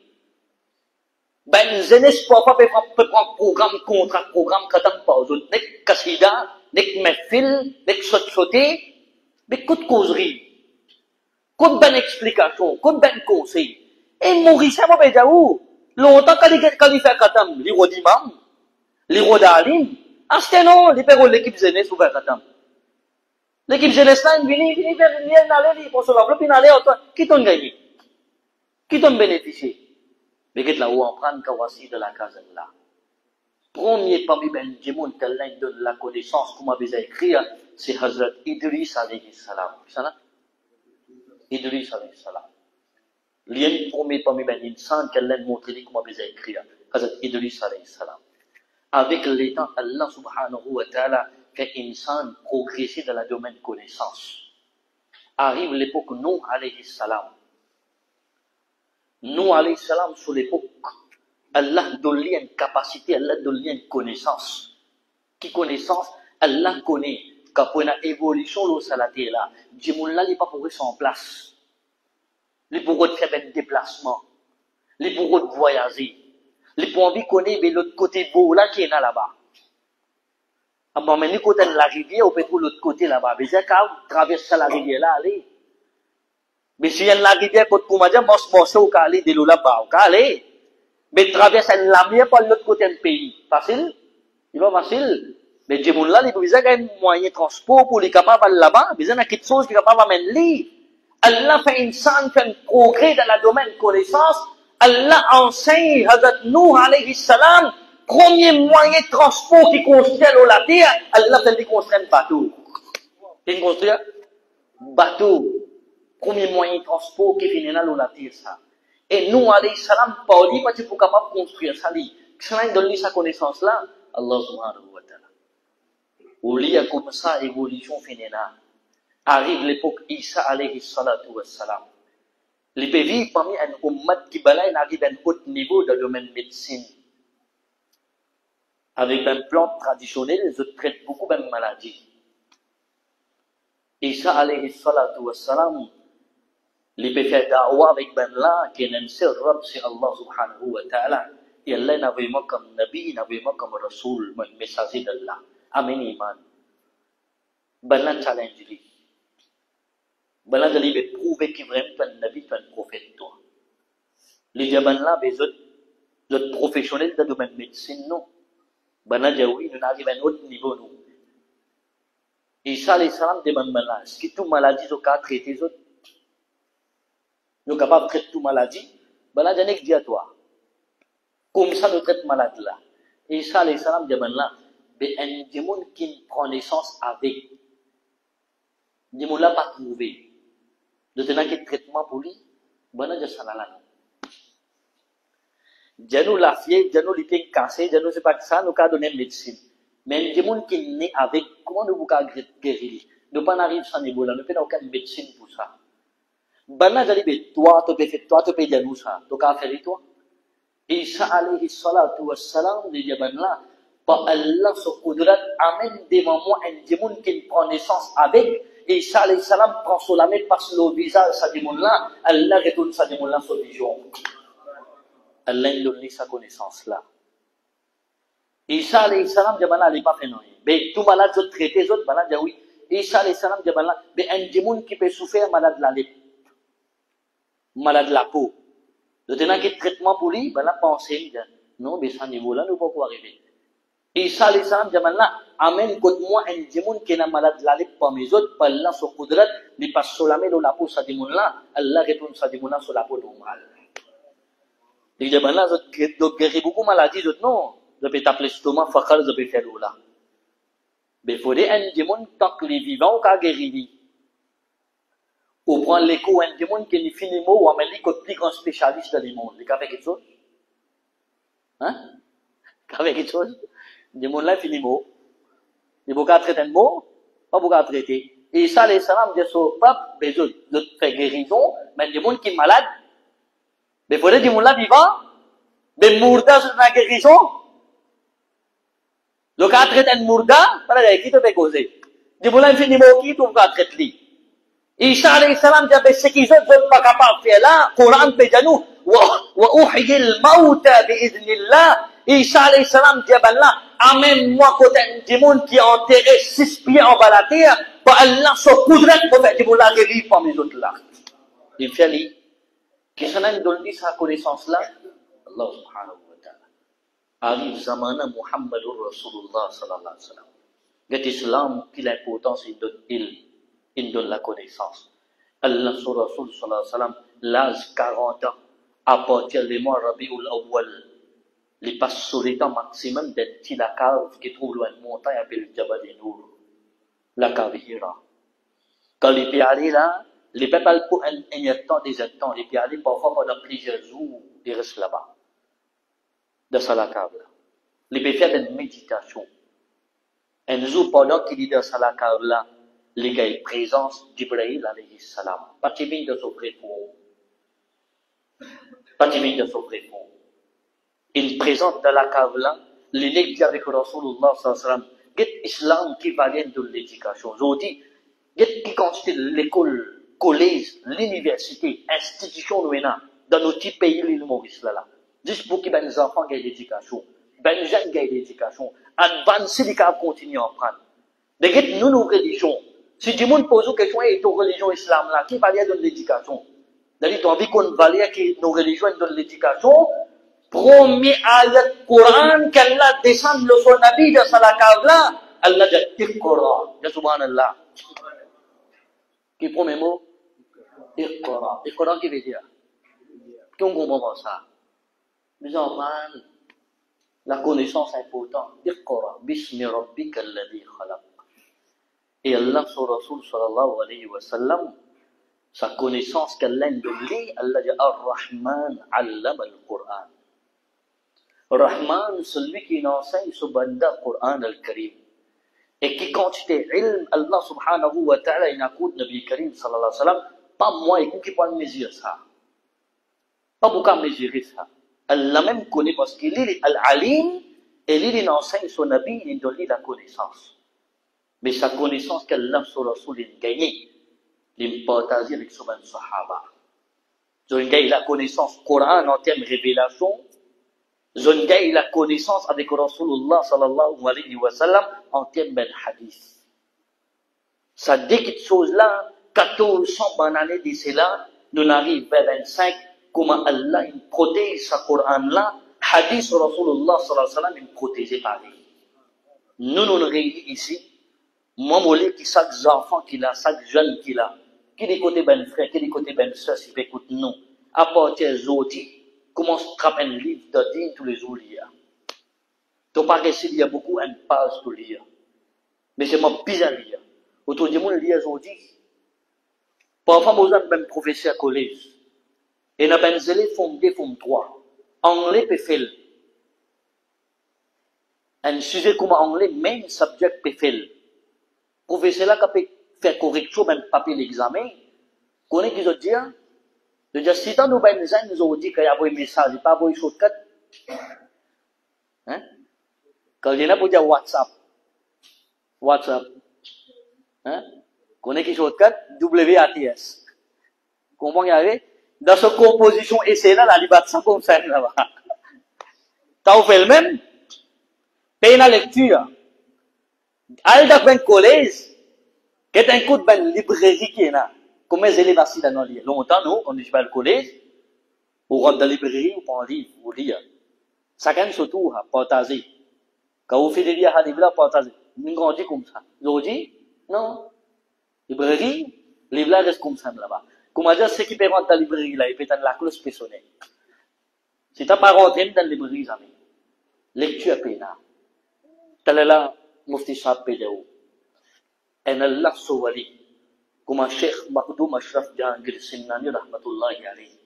Ben, jeunesse, papa, peut prendre programme, contrat, programme, katam, pas aux autres. Nek kasida, nek mefil, nek sauté, mais coup de causerie. Coup de bonne explication, coup de bon conseil. Et Maurice, moi, ben, où? Longtemps, quand il fait katam, l'iro d'imam, l'iro d'alim, ah, c'était non, les pères, l'équipe jeunesse, ou faire katam. L'équipe jeunesse, là, viens aller, pour se l'enveloppe, il aller, qui t'ont gagné? Qui t'ont bénéficié? Mais qu'est-ce là où on prend Kawasi de la case là? Premier parmi ben Jimoun tel donne la connaissance, comme avait écrit, c'est Hazrat Idris alayhi salam. C'est ça? Idris alayhi salam. L'un premier parmi ben insan qu'elle montré comme avait écrit, Hazrat Idris alayhi salam. Avec le temps, Allah subhanahu wa ta'ala fait insan progresser dans le domaine de connaissance. Arrive l'époque Nuh alayhi salam. Nous, alayhi salam, sur l'époque, Allah donne une capacité, Allah donne une connaissance. Qui connaissance? Allah connaît qu'après une évolution, l'eau salaté là, Djimoun là, il n'est pas pour rester en place. Il pour faire un déplacement. Il pour voyager. Il pour envie connaître l'autre côté beau là qui est là-bas. Ah bon, mais nous, côté de la rivière, on peut trouver l'autre côté là-bas. Mais c'est quand traverser la rivière là, allez. Mais si y a la rivière, pour tout le monde, moi, au calé de l'eau là-bas, au calé. Mais traverser la mer par l'autre côté du pays. Facile? Il va facile. Mais Djemoun là, il a besoin d'un moyen de transport pour les capables là-bas. Il a besoin de quelque chose qui est capable d'amener. Allah fait une sang, fait un progrès dans le domaine de connaissance. Allah enseigne, Hazrat Nuh alayhi salam, premier moyen de transport qui construit l'eau la terre, Allah fait construire un bateau. Il construit un bateau. Premier moyen de transport qui finit là, la terre, ça. Et nous, alayhi salam, pas dit, parce qu'il faut capable de construire ça. Ça donne sa connaissance là, Allah subhanahu wa ta'ala. Au lieu comme ça, évolution finit là. Arrive l'époque Isa alayhi salatu wa salam. Les pays parmi un ummat qui balaye arrive à un haut niveau dans le domaine de médecine. Avec un plan traditionnel, ils traitent beaucoup de maladies. Isa alayhi salatu wa salam. Les peut faire da'wah avec ben là, qui est un seul Rab, c'est Allah subhanahu wa ta'ala. Et Allah n'a vraiment comme Nabi, n'a vraiment comme Rasoul, messager d'Allah. Amen, iman. Ben là, challenge lui. Ben là, il veut prouver qu'il vraiment tu es un Nabi, tu es un prophète, toi. Les gens ben là, les autres professionnels dans le domaine de médecine, non. Ben là, oui, nous arrivons à un autre niveau, nous. Isa alayhi salam demande ben là, est-ce que toute maladie, ils ont qu'à traiter les autres? Nous sommes capables de traiter toute maladie. Ben là, je dis à toi. Comme ça, nous traitons maladie là. Et ça, les salams de là, ben, un démon qui prend naissance avec. Le démon là, pas trouvé. De tenir quel traitement pour lui, ben là, je sais là. Janou la fièvre, janou l'était cassé, janou c'est pas que ça, nous avons donné médecine. Mais un démon qui est né avec, comment nous pouvons guérir? Nous pas arriver sans Ebola, nous n'avons aucune médecine pour ça. Bana jadi be toi tu peux dire nous ça tu qu'à faire toi Isa alayhi salatu wassalam di zaman là par Allah sur qudrat amène des moments un démon qui prend naissance avec Isa alayhi salam prend sur la main passe le visage sa démon là Allah retourne sa démon là sur vision Allah donne sa connaissance là Isa alayhi salam zaman là il pas fait non mais tout malade je traiter autres malade oui Isa alayhi salam zaman là mais un démon qui peut souffrir malade là malade de la peau. De tenir quel traitement pour lui, ben là, pensez, non, mais ça niveau là, nous ne pouvons pas arriver. Et ça, les salam, diamant là, amène contre moi un démon qui est malade de la lèvre par mes autres, par là, sur Koudrat, il passe sur la main de la peau, ça démon là, Allah retourne sa démon là sur la peau normale. Et diamant là, d'autres guérir beaucoup de maladies, d'autres non. Je peux t'appeler l'estomac, fakal, je peux faire là. Mais il faudrait un démon tant que les vivants, qu'a guéri. Ou prendre l'écho un démon qui est fini mot ou amener comme plus grand spécialiste dans le monde. Il a fait quelque chose? Hein? Il a fait quelque chose? Le démon là fini mot. Il faut qu'à traiter un mot, pas pour qu'à traiter. Et ça, les salams disent au pape, mais je fais guérison, mais le démon qui est malade, mais il faut le démon là vivant, mais mourda sur la guérison. Le cas traiter un mourda, voilà, qui te fait causer? Le démon là fini mot qui, tu vas traiter lui. Isa alayhi salam dit, ce qu'ils ont pas capable de faire là, Coran peut dire nous, وأحيي الموتى بإذن الله. Isa alayhi salam dit à Allah, amène-moi côté du monde qui a enterré 6 pieds en bas la terre, pour Allah se coudrait pour faire du monde la revivre parmi les autres là. Il fait lui, qui s'en a donné sa connaissance là, Allah subhanahu wa ta'ala. Arrive zamana Muhammadur Rasulullah sallallahu alayhi wa sallam. L'islam, qui l'importance, il donne la connaissance. Allah sur Rasul sallallahu alayhi wa sallam, l'âge 40 ans, à partir du mois Rabiul Awwal, il passe sur les temps maximum d'un petit la cave qui trouve loin de montagne appelée Jabal Nour, la cave Hira. Quand il peut aller là, il ne peut pas pour un temps, des temps, il peut aller parfois pendant plusieurs jours, il reste là-bas, dans la cave là. Il peut faire une méditation. Un jour, pendant qu'il est dans la cave là, il y a une présence d'Ibrahim alayhi salam. Pas de de souffrir pour. Pas de souffrir pour. Il présente dans la cave là, il dit avec Rasulullah sallallahu alayhi wa sallam, l'islam qui va bien de l'éducation. Aujourd'hui, qui constitue l'école, collège, l'université, institution dans nos petits pays, l'île Maurice là. Juste pour que les enfants aient l'éducation, les jeunes aient l'éducation, advancer les cas continuent à apprendre. De nous, nos religions, si du monde pose une question, et ton religion islam là, qui va bien de l'éducation? C'est-à-dire, tu as envie qu'on valide que nos religions donnent l'éducation. Premier ayat Quran qu'Allah descend le son Nabi de Salakavla, Allah dit Iqra, ya subhanallah. Qui est le premier mot? Iqra. Iqra qui veut dire? Qui on comprend ça? Mes enfants, la connaissance est importante. Iqra, bismi rabbika alladhi khalaq. Et Allah sur Rasul sallallahu alayhi wa sallam, sa connaissance qu'Allah donne, Allah dit Ar-Rahman allama al-Quran. Rahman, celui qui enseigne ce banda Quran al-Karim. Et qui quantité ilm, Allah subhanahu wa ta'ala, il accorde Nabi Karim sallallahu alayhi wa sallam, pas moi et qui peut mesurer ça. Pas beaucoup mesurer ça. Allah même connaît parce qu'il est al-alim, et il enseigne son Nabi, il donne la connaissance. Mais sa connaissance qu'Allah sur Rasul il gagne, il partage avec son sahaba. Il gagne la connaissance Coran en termes de révélation. Je gagne la connaissance avec Rasulullah sallallahu alayhi wa sallam en termes de hadith. Ça dit que cette chose-là, 1400 années d'ici là, nous arrivons vers 25, comment Allah il protège sa Coran-là, hadith Rasulullah sallallahu alayhi wa sallam il protège par lui. Nous nous réunissons ici, moi, je qui chaque enfant qu'il a, chaque jeune qu'il a, qui est côté ben frère, qui est côté ben soeur, s'il peut écouter nous, à partir d'aujourd'hui, commence à trapper un livre de dîne tous les jours lire. Donc, par exemple, il y a beaucoup une page pour lire. Mais c'est moi bizarre lire. Autour du monde, lire aujourd'hui. Parfois, moi, j'ai un professeur collège. Et nous avons des élèves forme 2, forme 3. Anglais peut faire. Un sujet comme anglais, main subject peut faire. Professeur là, qui peut faire correction, même papier l'examen. Connaît qui veut dire? De dire, si tant nous, ben, nous ont dit qu'il y a un message, il n'y a pas un shortcut. Hein? Quand il y en a pour dire WhatsApp. WhatsApp. Hein? Connaît qui shortcut? WATS. Comment il y avait? Dans cette composition essai là, la liberté, ça comme ça, là-bas. T'as fait le même? Paye la lecture. Al dans un collège, qui est un coup de ben librairie qui est là. Comme les élèves assis dans le livre. Longtemps, nous, on dit pas le collège, on rentre dans la librairie, on prend un livre, on lit. Chacun surtout à partager. Quand vous faites des livres à livre, partager. Nous grandissons comme ça. Aujourd'hui, non. Librairie, livre là reste comme ça là-bas. Comment dire, ceux qui peuvent rentrer dans la librairie là, ils peuvent être la clause personnelle. Si tu n'as pas rentré dans la librairie, jamais. Lecture pénale. Tel est là, Mufti Shab Pédéo. Et Allah Souvali. Comme Cheikh Makhdoum Ashraf Jahangir Sinnani rahmatullahi alayhi.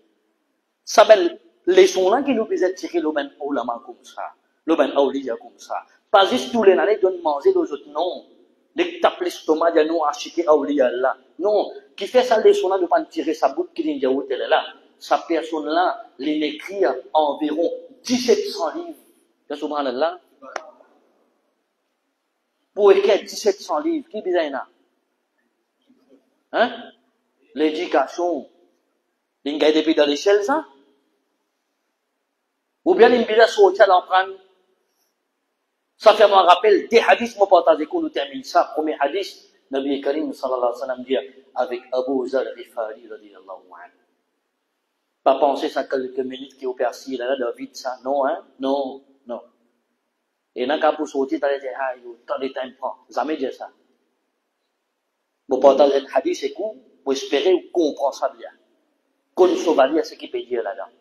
Ça belle leçon là qui nous faisait tirer le ben ulama comme ça, le ben awliya comme ça. Pas juste tous les années de manger les autres non. Dès que t'as plus l'estomac de nous acheter awliya là. Non, qui fait ça leçon là de pas tirer sa bouche qui vient de elle là. Sa personne là, il écrit environ 1700 livres. Ya subhanallah. Pour écrire 1700 livres, qui bizarre là? Hein? L'éducation, il y a depuis dans l'échelle, ça? Ou bien il me sorti à l'emprunter. Ça fait moi rappel des hadiths, moi partager qu'on nous termine ça. Premier hadith, Nabi Karim sallallahu alayhi wa sallam dit avec Abu Zar Rifari radiyallahu anhu. Pas penser ça quelques minutes qui ont percé là, David, ça. Non, hein? Non, non. Et n'a qu'à pour sortir, t'as dit, ah, yo, tant de temps prend. Jamais dire ça. Bon, partager un hadith, c'est cool. Pour espérer qu'on comprend ça bien. Qu'on soit valide à ce qu'il peut dire là-dedans.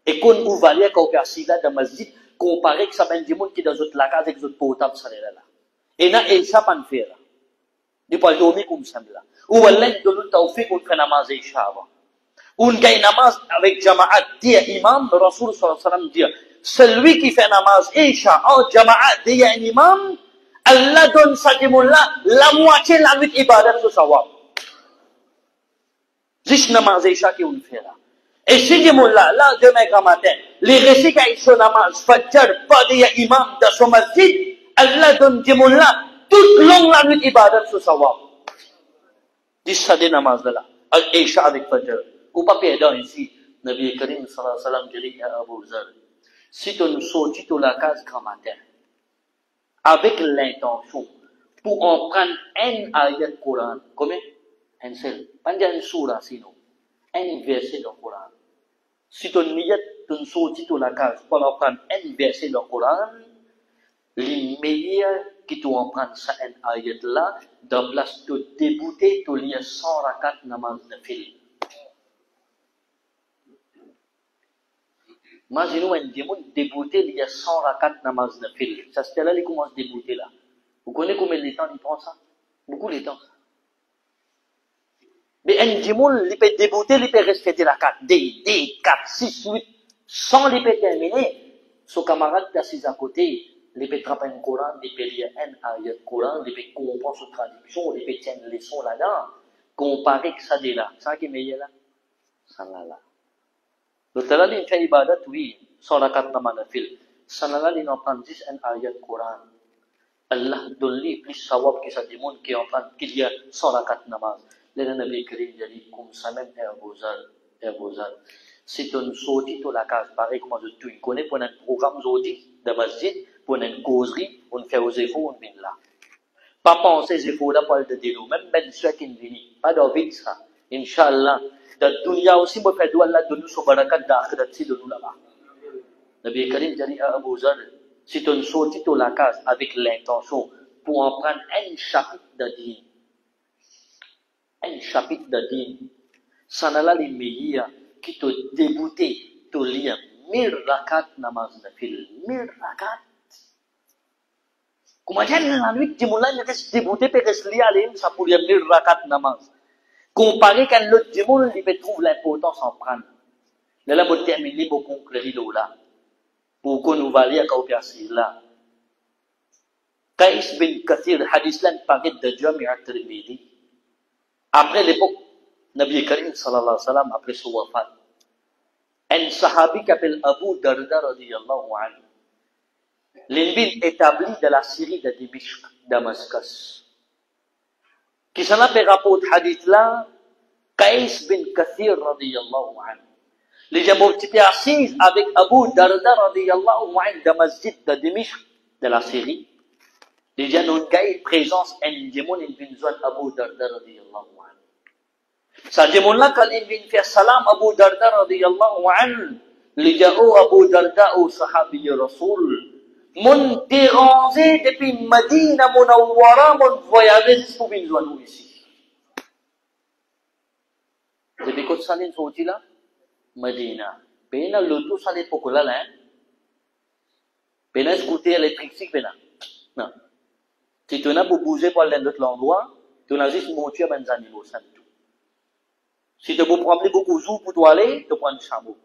Et qu'on ou valide qu'on percé là dans masjid, comparé que ça mène du monde qui est dans notre la case avec notre portable, ça là. Et n'a, et ça pas ne fait là. Du pas dormir comme ça là. Ou Allah, de nous, t'as fait qu'on fait namaz et shava. Ou on gagne namaz avec jama'at, dit imam, Rasul sallallahu alayhi wa sallam dit, celui qui fait namaz isha en jama'at, dit un imam, Allah donne sa démon-là la moitié de la nuit ibadat sur sawab. Juste namaz isha qui on fait là. Et si démon-là, là, demain grand matin, les récits qui sont namaz, fajr, pas dit imam dans son masjid, Allah donne démon-là toute longue la nuit ibadat sur sawab. Dis ça des namaz là, isha avec fajr. Ou pas perdant ici, Nabi Karim sallallahu alayhi wa sallam dit à Abu Zar, si tu nous sortis de la case grand matin, avec l'intention, pour en prendre un ayat Coran, combien? Un seul. Pas une surah sinon. Un verset dans le Coran. Si tu nous sortis de la case, pour en prendre un verset dans le Coran, les meilleurs qui tu en prendre ça un ayat là, dans place de débouter, tu lis 100 rakat namaz de fil. Imaginez un démon débouté, il y a 100 rakat namaz de fil. Ça c'était là, il commence à débouter là. Vous connaissez combien de temps il prend ça? Beaucoup de temps. Mais un démon, il peut débouter, il peut respecter la 4, D, 4, 6, 8, sans il peut terminer. Son camarade qui est assis à côté, il peut trapper un Coran, il peut lire un ayat Coran, il peut comprendre sa traduction, il peut tenir une leçon là-dedans, comparer que ça de là. Ça qui est meilleur là? Ça là. Donc là, il fait ibadat, oui, sans la carte namaz de fil. Ça là, il en prend 10 un ayat Coran. Allah donne plus sawab que ça démontre qu'il y a 100 rakat namaz. Le Nabi Karim dit comme ça même est Abu Zar. Si tu sortis de la case, pareil comme tu connais pour un programme aujourd'hui de masjid, pour une causerie, on fait aux efforts, on vient là. Pas penser aux efforts là pour le dire, même ben ceux qui viennent, pas d'envie ça. Inch'Allah, dans le dunya aussi, moi fais Allah donne nous son barakat d'akhirat si de nous là-bas. Nabi Karim dit à Abu Zar, si tu sortis de la case avec l'intention pour en prendre un chapitre de dîme, un chapitre de dîme, ça n'a pas les meilleurs qui te débouté, te lire 1000 rakat namaz de fil, 1000 rakat. Comment dire, la nuit, tu m'as dit, débouté, peut rester lié, ça pour lire 1000 rakat namaz. Comparé qu'à l'autre démon, il peut trouver l'importance en prendre. Là, là, vous terminez, vous conclurez là. Pour qu'on nous valide à Kaupiasi là. Qais bin Kathir, hadith là, paraît de Jami' at-Tirmidhi. Après l'époque, Nabi Karim sallallahu alayhi wa sallam, après son wafat, un sahabi qui s'appelle Abu Darda radiyallahu anhu, l'ennemi établi de la Syrie de Dimishq, Damascus. Qui s'en a fait rapport hadith là, Qais bin Kathir radiyallahu anhu. Les gens ont été assis avec Abu Darda radiyallahu anhu de masjid de Dimishq, de la Syrie. Les gens ont eu présence un démon in une zone Abu Darda radiyallahu anhu. Ça démon là quand il vient faire salam Abu Darda radiyallahu anhu, les gens oh Abu Darda ou sahabi Rasul, mon dérangé depuis Medina Munawwara, mon voyagé jusqu'au une zone ici. Depuis quand ça n'est sorti là? Medina. Pena l'auto ça n'est pas que là là. Pena scooter électrique pena. Non. Si tu n'as pas bougé pour aller dans l'autre endroit, tu n'as juste monté à un animal, ça tout. Si tu veux prendre beaucoup de jours pour toi aller, tu prends un chameau.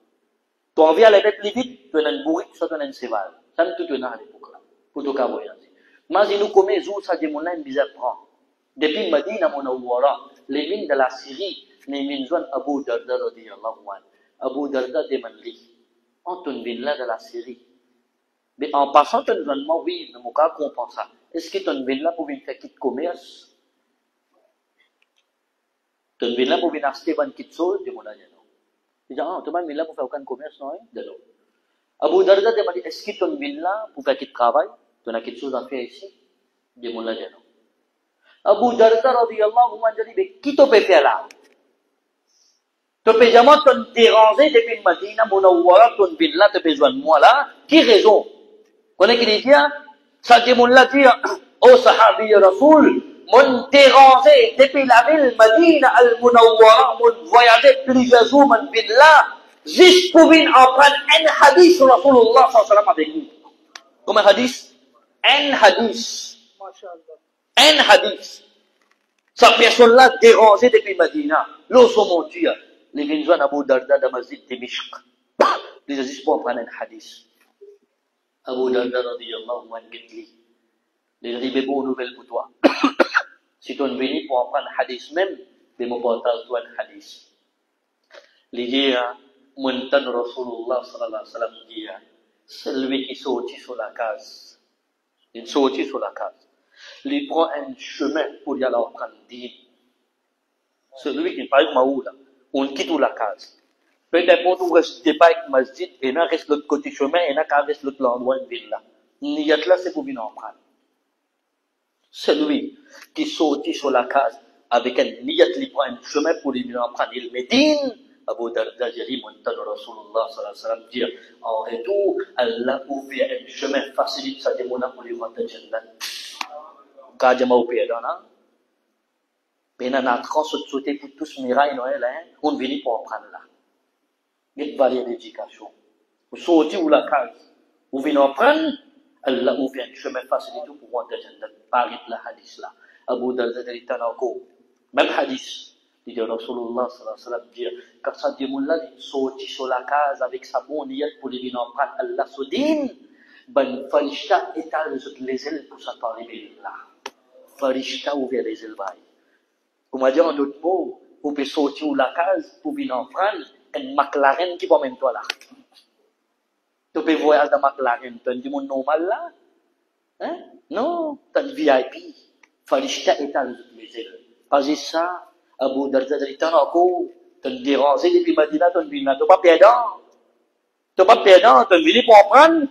Tu as envie d'aller plus vite, tu as un bourrique, ça tu as un cheval. Ça tout tu as à l'époque là. Pour te voyager. Mais nous combien de jours ça dit mon âme bizarre prend. Depuis Medina Munawwara, les mines de la Syrie, les mines zones Abu Darda radiyallahu anhu. Abu Darda de Manli. On tourne là de la Syrie. Mais en passant, tu as un oui, mais mon cas comprend ça. Est-ce que tu as une ville là pour venir faire quitte commerce? Tu as une ville là pour venir acheter un quitte sol? Tu m'as dit non. Tu dis, ah, tu as une ville là pour faire aucun commerce, non? De non. Abu Darda demande, est-ce que tu es venu là pour faire qu'il travaille? Tu as quelque chose à faire ici? Dis mon là, non. Abu Darda radiyallahu anhu dit, qui te peut faire là? Tu peux jamais te déranger depuis le Madina, Munawwara, tu es venu là, tu as besoin de moi là. Qui raison? Connais qui dit, ça dit mon là dit, oh sahabi Rasoul, mon dérangé depuis la ville Madina al-Munawwara, mon voyagé plusieurs jours, mon venu là, juste pour venir apprendre un hadith sur Rasulullah sallallahu alayhi wa sallam avec nous. Comme un hadith? Un hadith. Un hadith. Sa personne-là dérangée depuis Madina. L'eau sont montés. Les gens Abu Darda de Masjid Dimishq. Les gens pour apprendre un hadith. Abu Darda radiyallahu anhu. Les gens disent, bonne nouvelle pour toi. Si tu es venu pour apprendre un hadith même, mais mon partage toi un hadith. Les gens, Muntan Rasulullah sallallahu alayhi wa sallam dit, celui qui sortit sur la case, il sortit sur la case, il prend un chemin pour y aller apprendre din. Celui qui parle Maoula, on quitte la case. Peut-être pour nous rester pas avec masjid, et n'a reste l'autre côté chemin, et n'a qu'à rester l'autre endroit de ville là. Niyat là, c'est pour venir apprendre. Celui qui sortit sur la case avec un niyat, il prend un chemin pour venir apprendre il Médine. Abu Darda dit, Muntan Rasulullah sallallahu alayhi wa sallam dit, en retour, Allah ouvre un chemin facilite sa démona pour les rentrer Jannat. Quand je m'ai ouvert là, ben on a transauté pour tous mirailles Noël, on vient pour apprendre là. Il y a valeur d'éducation. Vous sortez ou la case, vous venez apprendre, Allah ouvre un chemin facilite pour rentrer Jannat. Paris la hadith là. Abu Darda dit, même hadith. Il dit Rasulullah sallallahu alayhi wa sallam dit, quand ça dit là, il sortit sur la case avec sa bonne niette pour les venir prendre Allah Soudine, ben Farishta étale les ailes pour s'attendre là. Farishta ouvert les ailes. Pour dire en d'autres mots, vous pouvez sortir de la case pour venir prendre un McLaren qui va même toi là. Tu peux voyager dans McLaren, tu as dit mon normal là? Hein? Non, tu as VIP. Farishta étale les ailes. Pas ça. Abu Darda dit, t'en as encore, t'as dérangé depuis Madina, t'as venu là, t'as pas perdant. T'as pas perdant, t'as venu pour apprendre.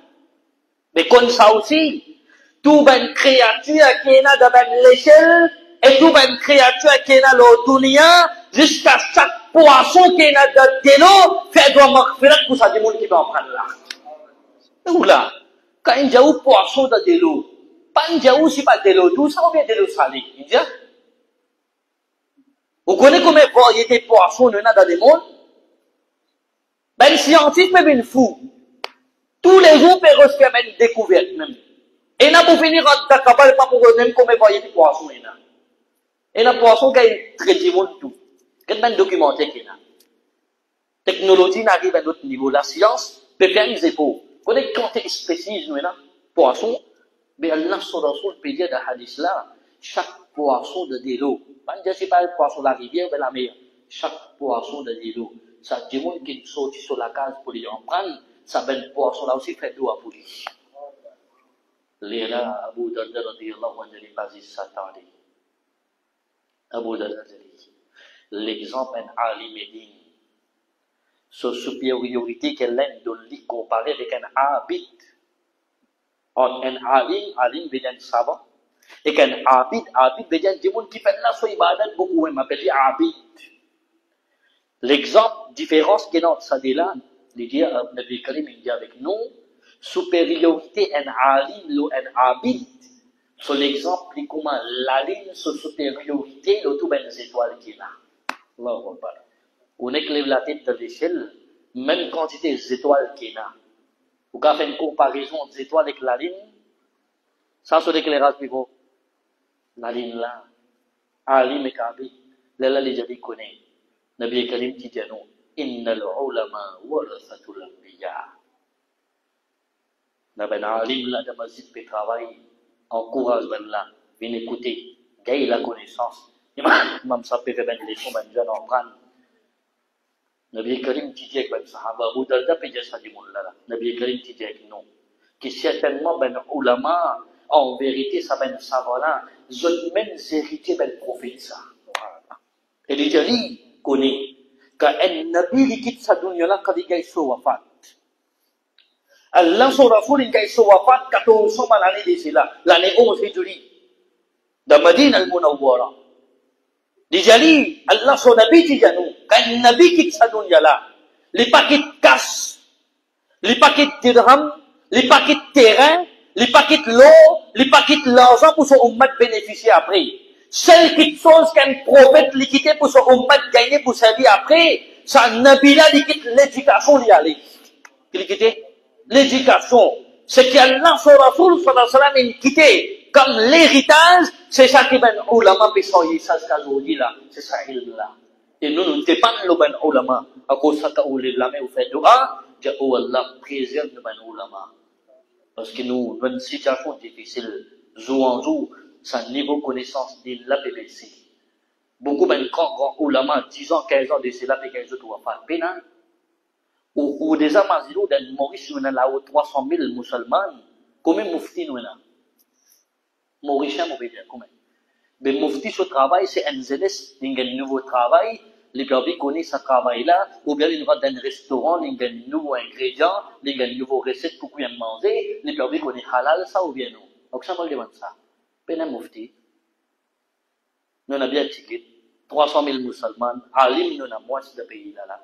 Mais comme ça aussi, tout ben créature qui est là dans l'échelle, et tout ben créature qui est là dans l'autonia, jusqu'à chaque poisson qui est là dans l'eau, fait doit marquer pour ça, des gens qui doivent apprendre là. Où là? Quand il y a un poisson dans l'eau, pas il y a aussi pas de l'eau douce, ça ou bien de l'eau salée. Il dit, vous connaissez combien de variétés de poissons il y a dans le monde? Ben, les scientifiques, même une fou. Tous les jours, ils peuvent faire une découverte, même. Et il n'a pas fini à Dakar, pas pour même combien de variétés de poissons il y a. Et les poissons qui sont très monde tout. Quel même documentaire qu'il y a. Technologie n'arrive à un autre niveau. La science peut faire une épaules. Vous connaissez quand il spécise, nous, là, poissons, mais Allah, sur le pédiatre de hadith là, chaque poisson de l'eau. Je ne sais pas le poisson de la rivière ou de la mer. Chaque poisson de l'eau. Ça démontre qu'il sortit sur la case pour les en prendre. Ça ben poisson là aussi fait d'eau à pour lui. Léla, Abu Darda radiyallahu anhu pas s'attendait. Abu Darda dit, l'exemple en Ali Médine, sa supériorité qu'elle aime de lui comparer avec un abid. En un alim veut dire savant. Et qu'un abid veut dire des gens qui font la so ibadat beaucoup, on m'appelle abid. L'exemple, différence qui est dans ça là, il dit, Nabi Karim, il dit avec nous, supériorité en alim ou en abid. Sur l'exemple, il comment l'alim, sur supériorité, le tout ben les étoiles qui est là. Allahu Akbar. On éclaire la tête de l'échelle, même quantité d'étoiles qui est là. Vous pouvez faire une comparaison des étoiles avec la ligne. Ça, c'est l'éclairage plus gros. La ligne là. Ali Mekabi. Là, les gens qui connaissent. Nabi Karim dit à nous, Inna l'ulama warathatul anbiya. Nabi Alim là, de masjid peut travailler. Encourage ben là. Viens écouter. Gagne la connaissance. Imam ça peut faire ben les choses, ben je n'en prends. Nabi Karim dit avec ben sahaba, Abu Darda peut dire ça du monde là. Nabi Karim dit avec nous. Que certainement ben ulama, en vérité, ça ben savoir là, ils même hérité ben prophète ça. Et les gens connaissent qu'un nabi qui quitte sa dunya là quand il gagne son wafat. Allah son Rasoul, il a été wafat 1400 l'année d'ici là, l'année 11 Hijri, de Madinah al-Munawwara. Dijali, Allah son Nabi Tijanu, quand Nabi quitte sa dunya là, les paquets de casse, les paquets de dirham, les paquets de terrain, les paquets de l'eau, les paquets de l'argent pour son ummat bénéficier après. Celle qui chose qu'un prophète liquidé pour son ummat gagner pour sa vie après, ça Nabi là liquide l'éducation d'y aller. Liquidé? L'éducation. C'est qu'Allah son Rasoul sallallahu alayhi wa sallam est quitté comme l'héritage, c'est ça qui ben ulama besoin ça ce qu'aujourd'hui là, c'est ça il là. Et nous nous dépendons le ben ulama à cause ça que ulama ou fait doa, Dieu Allah préserve le ben ulama. Parce que nous, dans une situation difficile, jour en jour, ça niveau connaissance de la BBC. Beaucoup ben grand ulama 10 ans, 15 ans de cela, et 15 autres doivent faire pénal. Ou des amazilous dans Maurice, nous avons là 300 000 musulmans. Combien de mouftis nous avons? Mauricien, on peut dire combien? Mais moufti, ce travail, c'est un zélès, il y a un nouveau travail. Les personnes connaissent ce travail-là, ou bien ils vont dans un restaurant, il y a un nouveau ingrédient, il y a une nouvelle recette pour qu'ils manger, les personnes connaissent halal, ça ou bien non. Donc ça, on demande ça. Pénin moufti. Nous avons bien ticket. 300 000 musulmans, alim, nous avons moitié de pays là.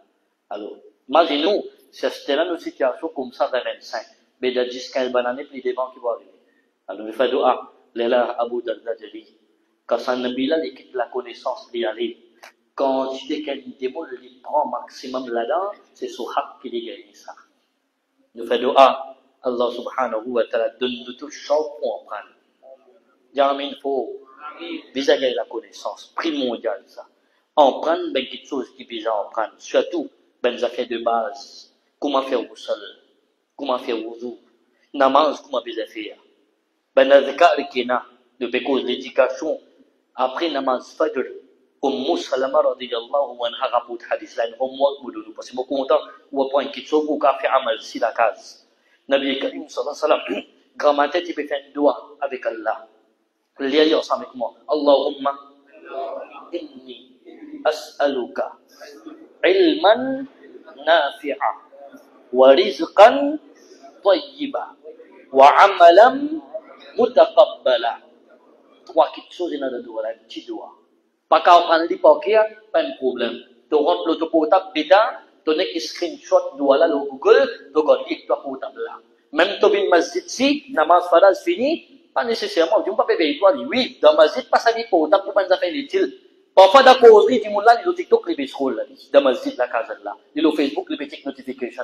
Alors, imaginez-nous, si c'était là une situation comme ça vers 25, mais il y a 10-15 bananes, puis des vents qui vont arriver. Alors, il fait doa, Léla Abu Darda Jali, quand ça n'a pas il quitte la connaissance d'y aller. Quand tu dis qu'elle démon, il prend maximum là-dedans, c'est son haq qui gagne ça. Nous fait doa, Allah subhanahu wa ta'ala donne-nous tout chance pour en prendre. Jamin faut, déjà gagner la connaissance, primordial ça. En prendre, ben quelque chose qui déjà en prendre, surtout, ben les affaires de base, comment faire vous seul, comment faire vous, namaz, comment bien faire. Ben l'azkar qui est là, de cause l'éducation, après namaz fajr, Salama radiyallahu anha rapporte hadith là, homework boudou, parce que beaucoup content, ou après un kitso, ou qu'a fait amal si la case. Nabi Karim sallallahu alayhi wa sallam, grammaire, tu peux faire un doigt avec Allah. Liez ensemble avec moi. Allahumma, inni as'aluka ilman nafi'a, wa rizqan tayyiba, wa amalan mutaqabbala. Trois petites choses dans le doigt, là, petit doigt. Pas qu'à prendre les paquets, pas de problème. Tu rentres l'auto portable dedans, tu as un screenshot de là, le Google, tu as dit que tu portable là. Même tu viens de masjid si, namaz faraz fini, pas nécessairement, tu ne peux pas payer toi, oui, dans masjid, pas ça dit portable pour pas nous faire utile. Parfois, dans la causerie, tu là, il y a TikTok, les biscoles, dans masjid, la case là, il y a Facebook, les petites notifications.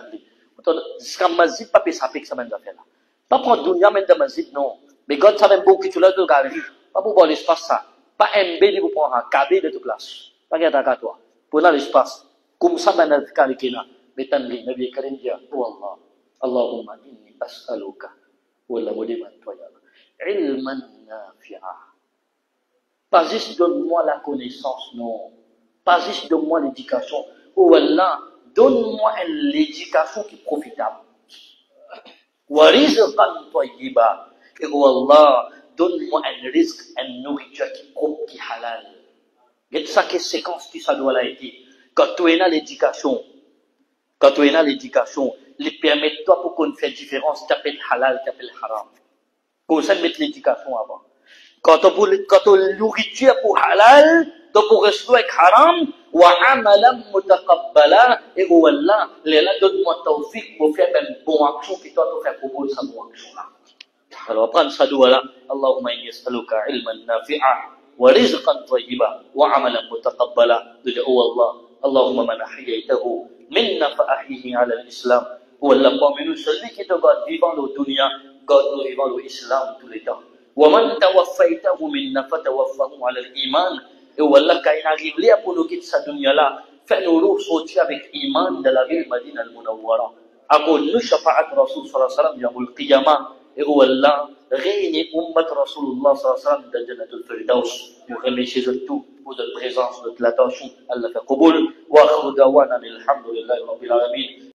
Jusqu'à masjid, pas payer ça, payer ça, même affaire là. Pas prendre dunya, même dans masjid, non. Mais quand tu as même beaucoup, tu l'as de galerie, pas pour voir l'espace ça. Pas MB pour prendre un KB de toute place. Pas qu'il y a à toi. Pour l'espace. Comme ça, dans le cas qui est là. Mais tant que Nabi Karim dit, oh Allah, Allahumma inni as'aluka. Wallah, vous demandez toi, ilman nafi'a. Pas juste donne-moi la connaissance, non. Pas juste donne-moi l'éducation. Oh Allah, donne-moi l'éducation qui est profitable. Wa rizqan tayyiba. Et oh Allah, donne-moi un risque, une nourriture qui est propre, qui est halal. Et ça, quelle séquence qui ça doit être. Quand tu es dans l'éducation, il permet toi pour qu'on fasse différence, tu appelles halal, tu appelles haram. Comme ça, mettre l'éducation avant. Quand tu nourriture pour halal, tu pour rester avec haram, wa amalam mutaqabbala, et oh Allah, donne-moi tawfiq pour faire une bonne action, puis toi, tu fais pour sa bonne action là. Alors, prendre ça doigt là, Allahumma inni as'aluka ilman nafi'a, wa rizqan tayyiba, wa amalan mutaqabbala. De dire, oh Allah, Allahumma man ahyaytahu, minna fa ahyihi ala l'islam. Oh Allah, parmi nous, celui qui te garde vivant dans le dunya, garde-nous vivant dans l'islam tous les temps. Wa man tawaffaytahu minna fa tawaffahu ala l'iman. Et oh Allah, quand il arrive là pour nous quitter sa dunya là, fais-nous sortir avec iman de la ville Madina al-Munawwara. Akol nous shafa'at Rasul sallallahu alayhi wa sallam, yawmul qiyamah. Et oh Allah, réunissez Ummat Rasulullah sallallahu alayhi wa sallam dans Jannatul Firdaus. Nous remercions de tout pour votre présence, votre attention. Allah fait Qaboul. Wa akhiru dawana alhamdulillahi rabbil alamin.